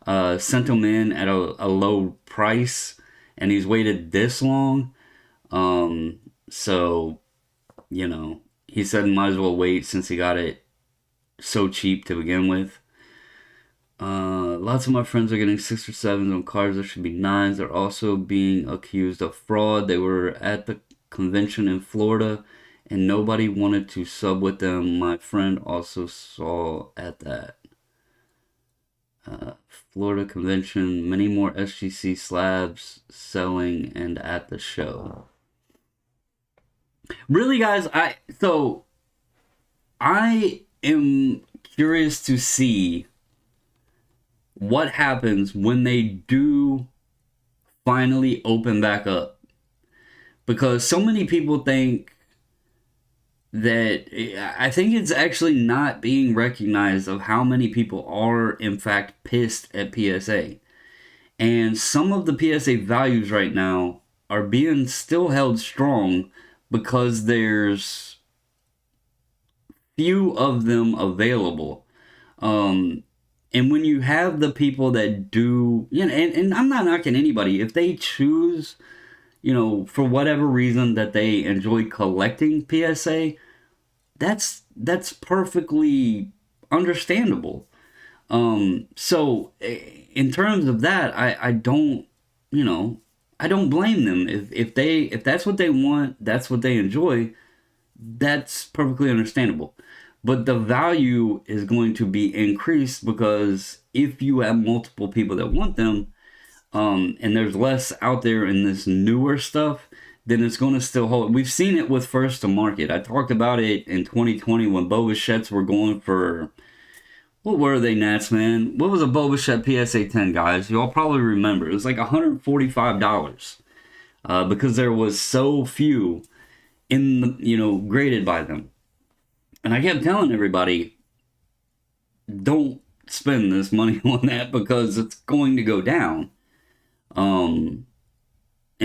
sent them in at a low price, and he's waited this long. So, he said might as well wait since he got it so cheap to begin with. Lots of my friends are getting 6 or 7s on cars that should be 9s. They're also being accused of fraud. They were at the convention in Florida, and nobody wanted to sub with them. My friend also saw at that Florida convention many more SGC slabs selling and at the show. Really, guys, I am curious to see what happens when they do finally open back up, because so many people think that, I think it's actually not being recognized of how many people are in fact pissed at PSA. And some of the PSA values right now are being still held strong because there's few of them available. And when you have the people that do, and I'm not knocking anybody, if they choose, for whatever reason that they enjoy collecting PSA, that's perfectly understandable. So in terms of that, I don't blame them. If that's what they want, that's what they enjoy, that's perfectly understandable. But the value is going to be increased because if you have multiple people that want them, and there's less out there in this newer stuff, then it's going to still hold. We've seen it with first to market. I talked about it in 2020 when Boba Fett's were going for, what were they, Nats, man? What was a Boba Fett PSA 10, guys? You all probably remember. It was like $145 because there was so few graded by them. And I kept telling everybody, don't spend this money on that because it's going to go down. And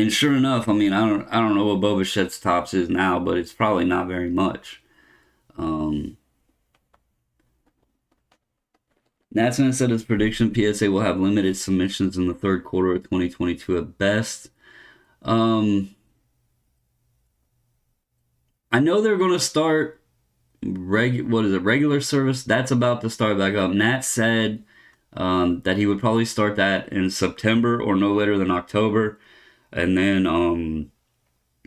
sure enough, I don't know what Boba Fett's tops is now, but it's probably not very much. Natsman said his prediction PSA will have limited submissions in the third quarter of 2022 at best. I know they're going to start regular service. That's about to start back up. Nat said that he would probably start that in September or no later than October. And then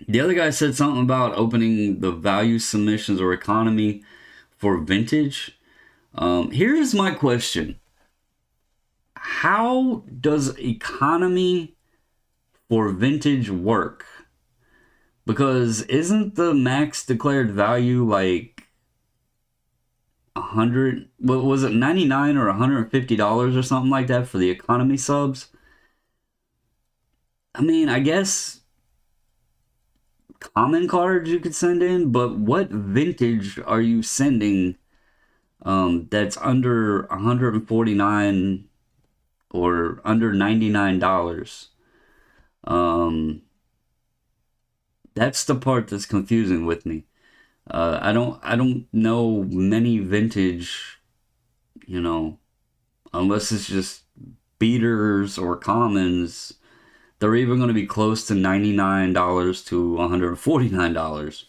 the other guy said something about opening the value submissions or economy for vintage. Here's my question. How does economy for vintage work? Because isn't the max declared value like 100, what was it, $99 or $150 or something like that for the economy subs? I guess common cards you could send in, but what vintage are you sending that's under $149 or under $99? That's the part that's confusing with me. I don't know many vintage, unless it's just beaters or commons. They're even going to be close to $99 to $149.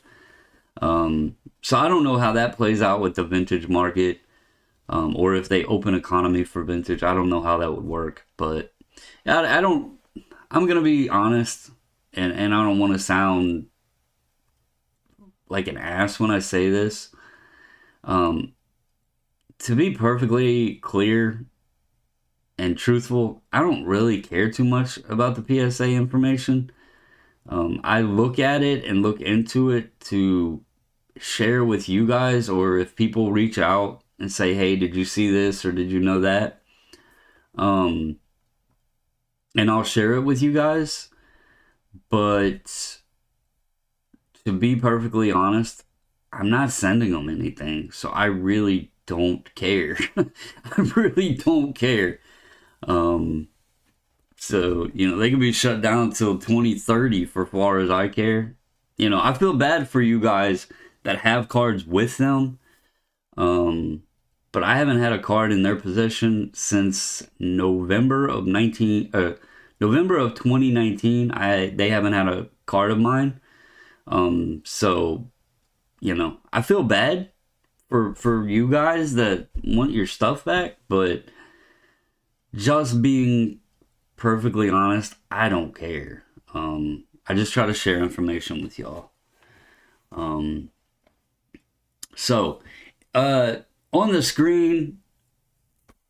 So I don't know how that plays out with the vintage market, or if they open economy for vintage. I don't know how that would work, but I'm going to be honest, and I don't want to sound like an ass when I say this. To be perfectly clear and truthful, I don't really care too much about the PSA information. I look at it and look into it to share with you guys, or if people reach out and say, hey, did you see this or did you know that? And I'll share it with you guys. But to be perfectly honest, I'm not sending them anything, so I really don't care. I really don't care. Um, so they can be shut down until 2030 for far as I care. I feel bad for you guys that have cards with them. But I haven't had a card in their possession since November of 2019. They haven't had a card of mine. So I feel bad for you guys that want your stuff back, but just being perfectly honest, I don't care. I just try to share information with y'all. So, on the screen,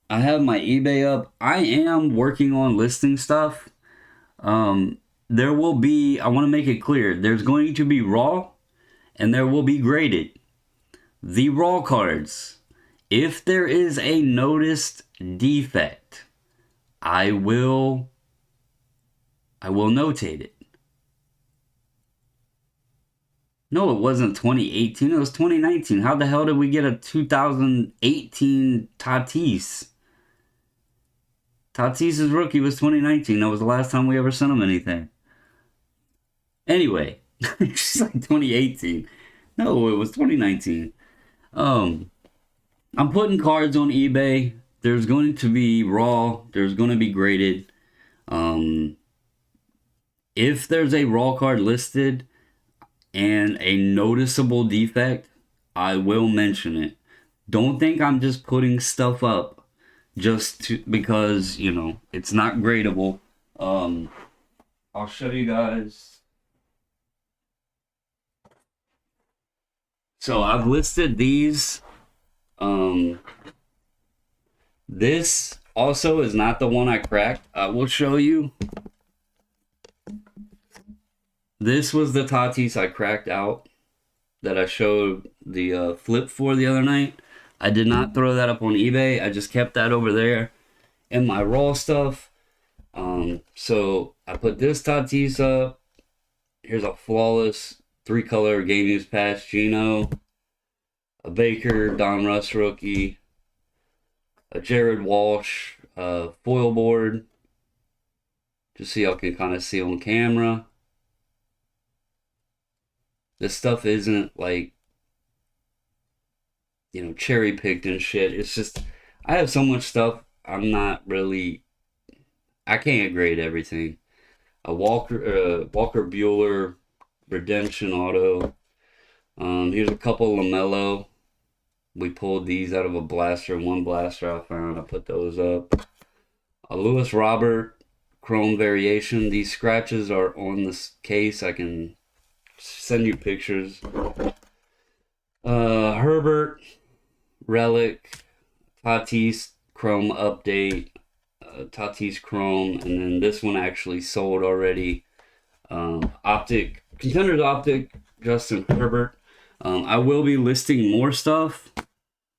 I have my eBay up. I am working on listing stuff. There will be, I want to make it clear, there's going to be raw and there will be graded. The raw cards, if there is a noticed defect, I will notate it. No, it wasn't 2018. It was 2019. How the hell did we get a 2018 Tatis? Tatis' rookie was 2019. That was the last time we ever sent him anything. Anyway, it's like 2018. No, it was 2019. I'm putting cards on eBay. There's going to be raw. There's going to be graded. If there's a raw card listed and a noticeable defect, I will mention it. Don't think I'm just putting stuff up because it's not gradable. I'll show you guys. So I've listed these. This also is not the one I cracked. I will show you. This was the Tatis I cracked out that I showed the flip for the other night. I did not throw that up on eBay. I just kept that over there in my raw stuff. So I put this Tatis up. Here's a flawless 3-color game use patch Gino, a Baker, Don Russ rookie, a Jared Walsh foil board. Just so y'all can kind of see on camera. This stuff isn't like, cherry picked and shit. It's just, I have so much stuff. I can't grade everything. A Walker Buehler Redemption auto. Here's a couple LaMelo. We pulled these out of a blaster. One blaster I found. I put those up. A Lewis Robert Chrome variation. These scratches are on this case. I can send you pictures. Herbert Relic, Tatis Chrome update, Tatis Chrome, and then this one actually sold already. Optic Contenders Optic Justin Herbert. I will be listing more stuff,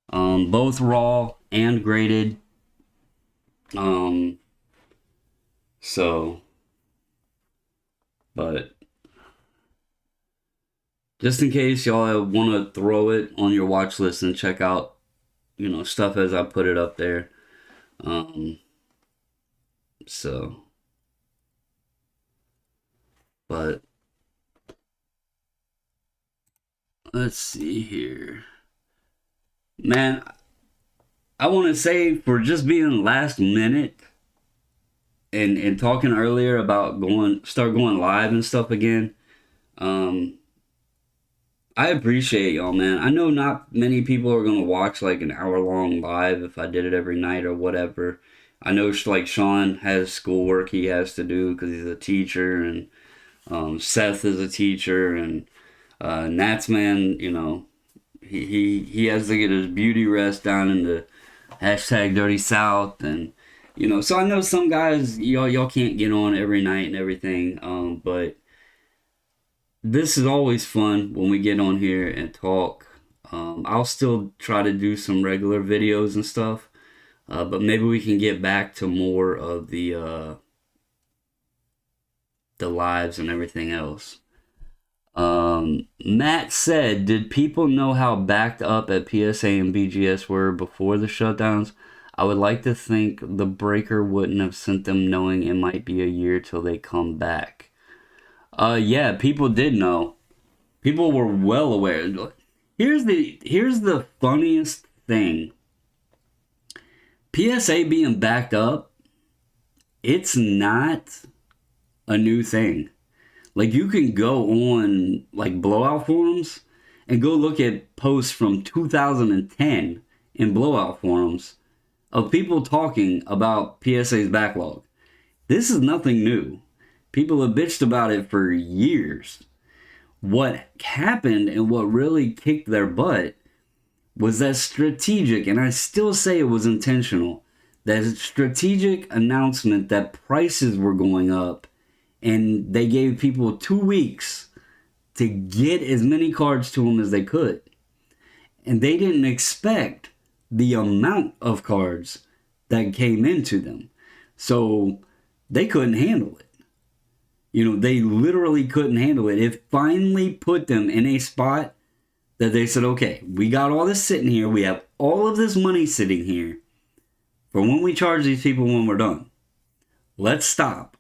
both raw and graded. But just in case y'all want to throw it on your watch list and check out, stuff as I put it up there. But let's see here. Man, I want to say for just being last minute and talking earlier about start going live and stuff again. I appreciate y'all, man. I know not many people are going to watch like an hour-long live if I did it every night or whatever. I know like Sean has schoolwork he has to do because he's a teacher, and Seth is a teacher, and Nats man, he has to get his beauty rest down in the #Dirty South, and so I know some guys y'all can't get on every night and everything, but this is always fun when we get on here and talk. I'll still try to do some regular videos and stuff, but maybe we can get back to more of the lives and everything else. Matt said, did people know how backed up at PSA and BGS were before the shutdowns? I would like to think the breaker wouldn't have sent them knowing it might be a year till they come back. Yeah, people did know. People were well aware. Here's the funniest thing. PSA being backed up, it's not a new thing. Like, you can go on like blowout forums and go look at posts from 2010 in blowout forums of people talking about PSA's backlog. This is nothing new. People have bitched about it for years. What happened and what really kicked their butt was that strategic, and I still say it was intentional, that strategic announcement that prices were going up, and they gave people 2 weeks to get as many cards to them as they could. And they didn't expect the amount of cards that came into them. So they couldn't handle it. They literally couldn't handle it. It finally put them in a spot that they said, okay, we got all this sitting here. We have all of this money sitting here for when we charge these people when we're done. Let's stop.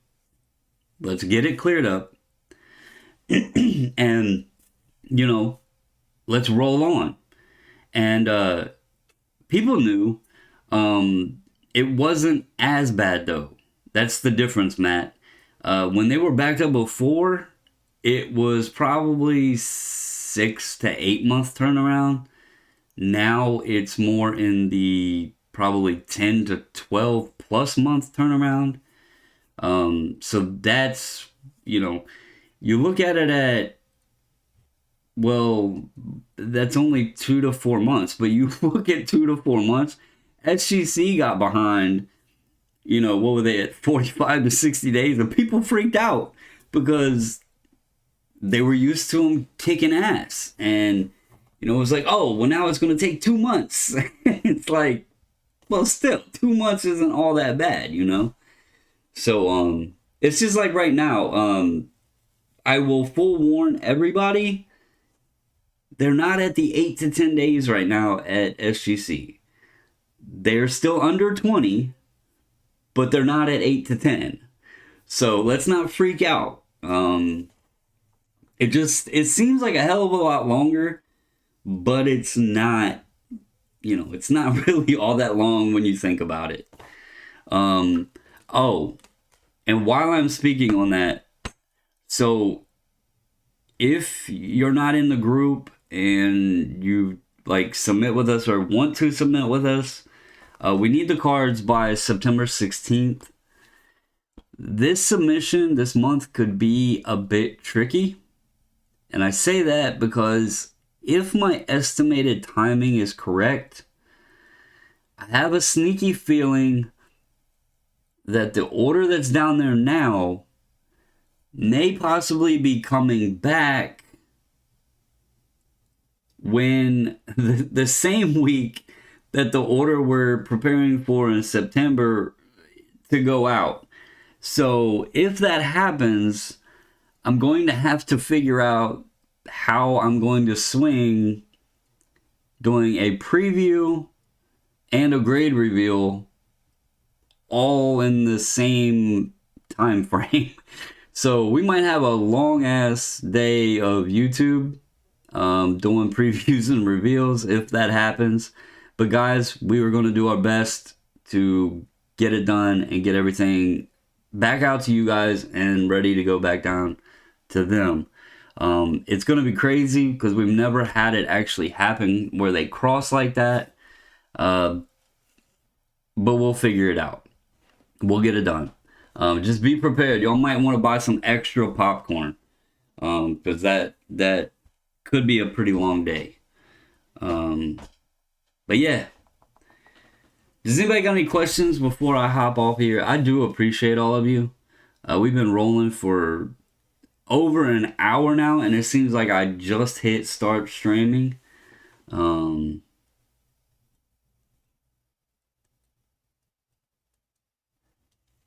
Let's get it cleared up. And, let's roll on. And people knew it wasn't as bad, though. That's the difference, Matt. When they were backed up before, it was probably 6 to 8 month turnaround. Now it's more in the probably 10 to 12 plus month turnaround. So that's, you look at it at, well, that's only 2 to 4 months, but you look at 2 to 4 months, SGC got behind, what were they at, 45 to 60 days, and people freaked out because they were used to them kicking ass. And, it was like, oh, well, now it's going to take 2 months. It's like, well, still, 2 months isn't all that bad, So, it's just like right now, I will full warn everybody, they're not at the 8 to 10 days right now at SGC. They're still under 20, but they're not at 8 to 10. So let's not freak out. It seems like a hell of a lot longer, but it's not, it's not really all that long when you think about it. Oh, and while I'm speaking on that, so if you're not in the group and you submit with us or want to submit with us, we need the cards by September 16th. This submission this month could be a bit tricky. And I say that because if my estimated timing is correct, I have a sneaky feeling that the order that's down there now may possibly be coming back when the same week that the order we're preparing for in September to go out. So if that happens, I'm going to have to figure out how I'm going to swing doing a preview and a grade reveal all in the same time frame. So we might have a long ass day of YouTube doing previews and reveals if that happens. But guys, we were going to do our best to get it done and get everything back out to you guys and ready to go back down to them. It's going to be crazy because we've never had it actually happen where they cross like that. But we'll figure it out. We'll get it done. Just be prepared. Y'all might want to buy some extra popcorn. Because that could be a pretty long day. But yeah. Does anybody got any questions before I hop off here? I do appreciate all of you. We've been rolling for over an hour now, and it seems like I just hit start streaming.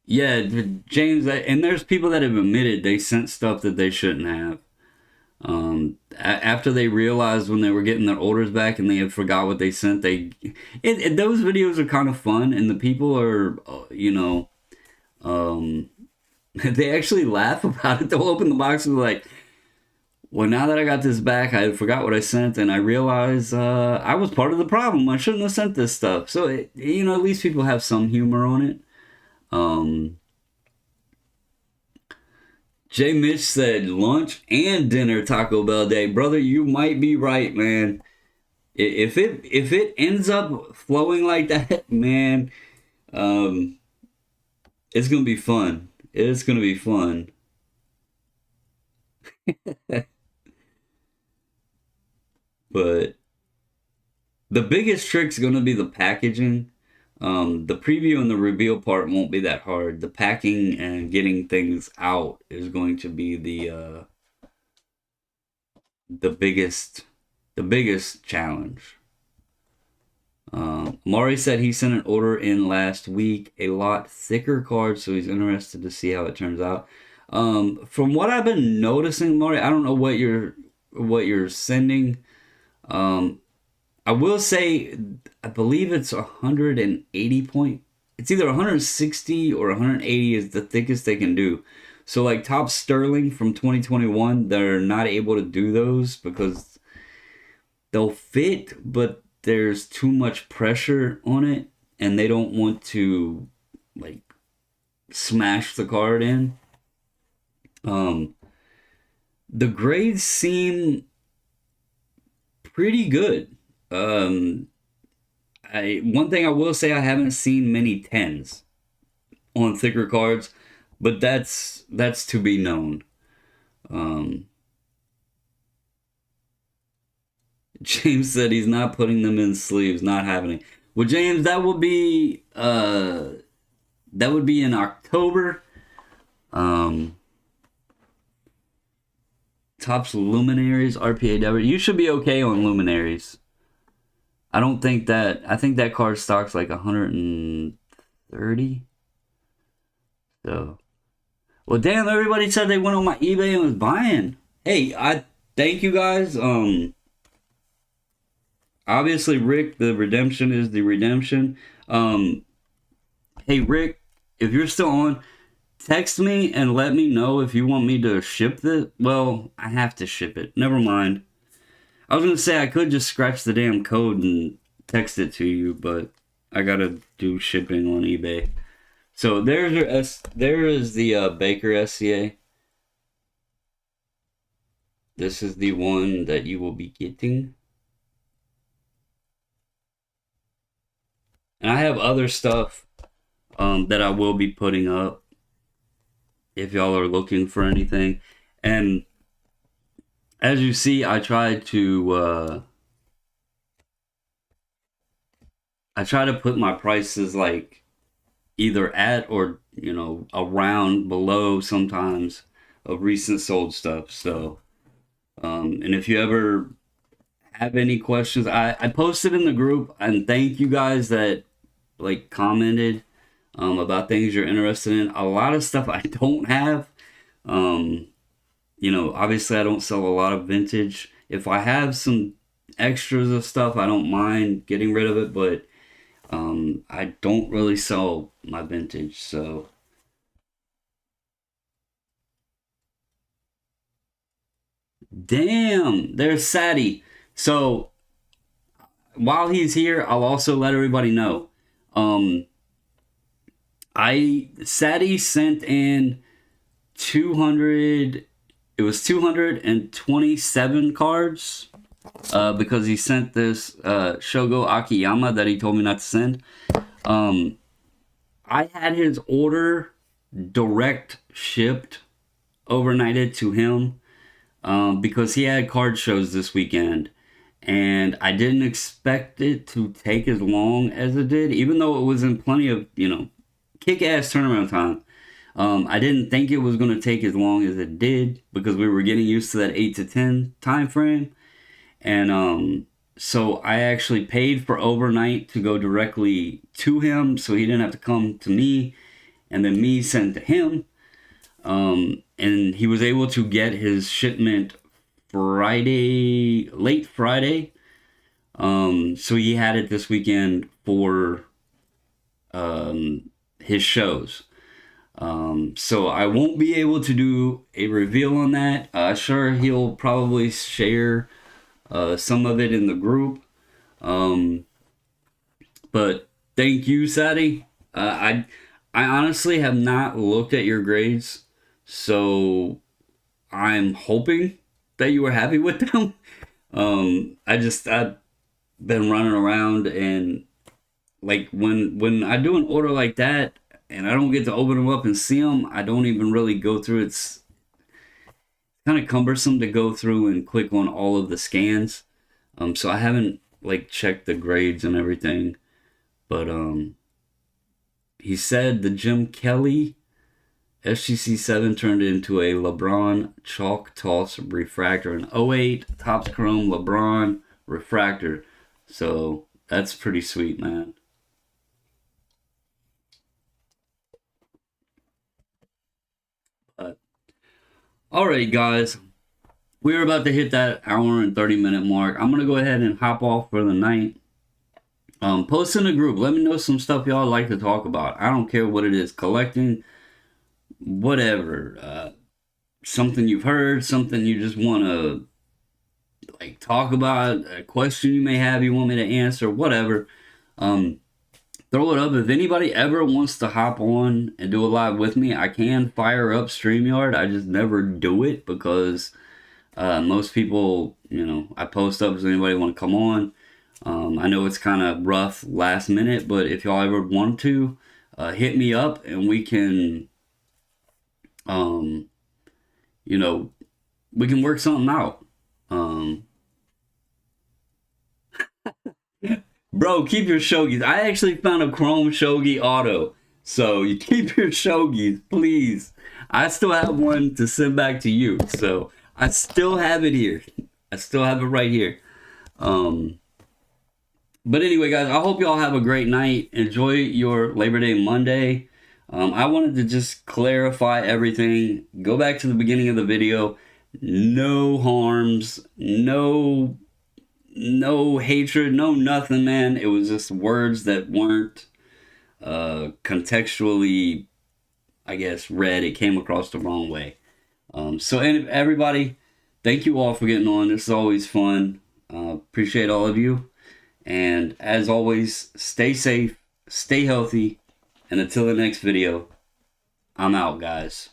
Yeah, James, and there's people that have admitted they sent stuff that they shouldn't have. After they realized when they were getting their orders back and they had forgot what they sent, those videos are kind of fun, and the people are, um, they actually laugh about it. They'll open the box and be like, well, now that I got this back, I forgot what I sent, and I realized I was part of the problem. I shouldn't have sent this stuff. So, at least people have some humor on it. Um, Jay Mitch said lunch and dinner Taco Bell day. Brother, you might be right, man. If it ends up flowing like that, man, um, it's gonna be fun. It's gonna be fun. But the biggest trick's gonna be the packaging. The preview and the reveal part won't be that hard. The packing and getting things out is going to be the biggest challenge. Mari said he sent an order in last week, a lot thicker card, so he's interested to see how it turns out. From what I've been noticing, Mari, I don't know what you're sending. I will say, I believe it's 180 point. It's either 160 or 180 is the thickest they can do. So like Top Sterling from 2021, they're not able to do those because they'll fit, but there's too much pressure on it, and they don't want to like smash the card in. Um, the grades seem pretty good. One thing I will say, I haven't seen many tens on thicker cards, but that's to be known. Um, James said he's not putting them in sleeves, not happening. Well, James, that would be in October. Um, Tops Luminaries, RPAW. You should be okay on Luminaries. I think that card stock's like 130. So, well, damn, everybody said they went on my eBay and was buying. Hey, I thank you guys. Obviously, Rick, the redemption is the redemption. Hey, Rick, if you're still on, text me and let me know if you want me to ship this. Well, I have to ship it. Never mind. I was gonna say I could just scratch the damn code and text it to you, but I gotta do shipping on eBay. So there is the Baker SCA. This is the one that you will be getting. And I have other stuff that I will be putting up if y'all are looking for anything. And as you see, I try to put my prices like either at or around below sometimes of recent sold stuff. So and if you ever have any questions, I posted in the group, and thank you guys that like commented about things you're interested in. A lot of stuff I don't have. Obviously I don't sell a lot of vintage. If I have some extras of stuff, I don't mind getting rid of it, but I don't really sell my vintage. So damn, there's Sadie. So while he's here, I'll also let everybody know. Sadie sent in 200. It was 227 cards because he sent this Shogo Akiyama that he told me not to send. I had his order direct shipped, overnighted to him because he had card shows this weekend. And I didn't expect it to take as long as it did, even though it was in plenty of, kick-ass turnaround time. I didn't think it was going to take as long as it did because we were getting used to that 8 to 10 time frame. And so I actually paid for overnight to go directly to him so he didn't have to come to me and then me send to him. And he was able to get his shipment Friday, late Friday. So he had it this weekend for his shows. So I won't be able to do a reveal on that. Sure, he'll probably share some of it in the group. But thank you, Sadie. I honestly have not looked at your grades, so I'm hoping that you were happy with them. I've been running around, and like when I do an order like that and I don't get to open them up and see them, I don't even really go through. It's kind of cumbersome to go through and click on all of the scans. So I haven't like checked the grades and everything. But he said the Jim Kelly SGC7 turned into a LeBron chalk toss refractor, an '08 Topps Chrome LeBron refractor. So that's pretty sweet, man. Alright, guys, we're about to hit that hour and 30-minute mark. I'm gonna go ahead and hop off for the night. Post in the group. Let me know some stuff y'all like to talk about. I don't care what it is. Collecting, whatever. Something you've heard, something you just want to like talk about, a question you may have you want me to answer, whatever. Throw it up. If anybody ever wants to hop on and do a live with me, I can fire up StreamYard. I just never do it because most people, I post up. Does anybody want to come on? I know it's kind of rough last minute, but if y'all ever want to, hit me up and we can, we can work something out. Bro, keep your shogies. I actually found a Chrome Shogi Auto. So you keep your shogies, please. I still have one to send back to you. So I still have it here. I still have it right here. But anyway, guys, I hope y'all have a great night. Enjoy your Labor Day Monday. I wanted to just clarify everything. Go back to the beginning of the video. No harms. No hatred, no nothing, man. It was just words that weren't contextually, I guess, read. It came across the wrong way. So everybody, thank you all for getting on. This is always fun. Appreciate all of you. And as always, stay safe, stay healthy, and until the next video, I'm out, guys.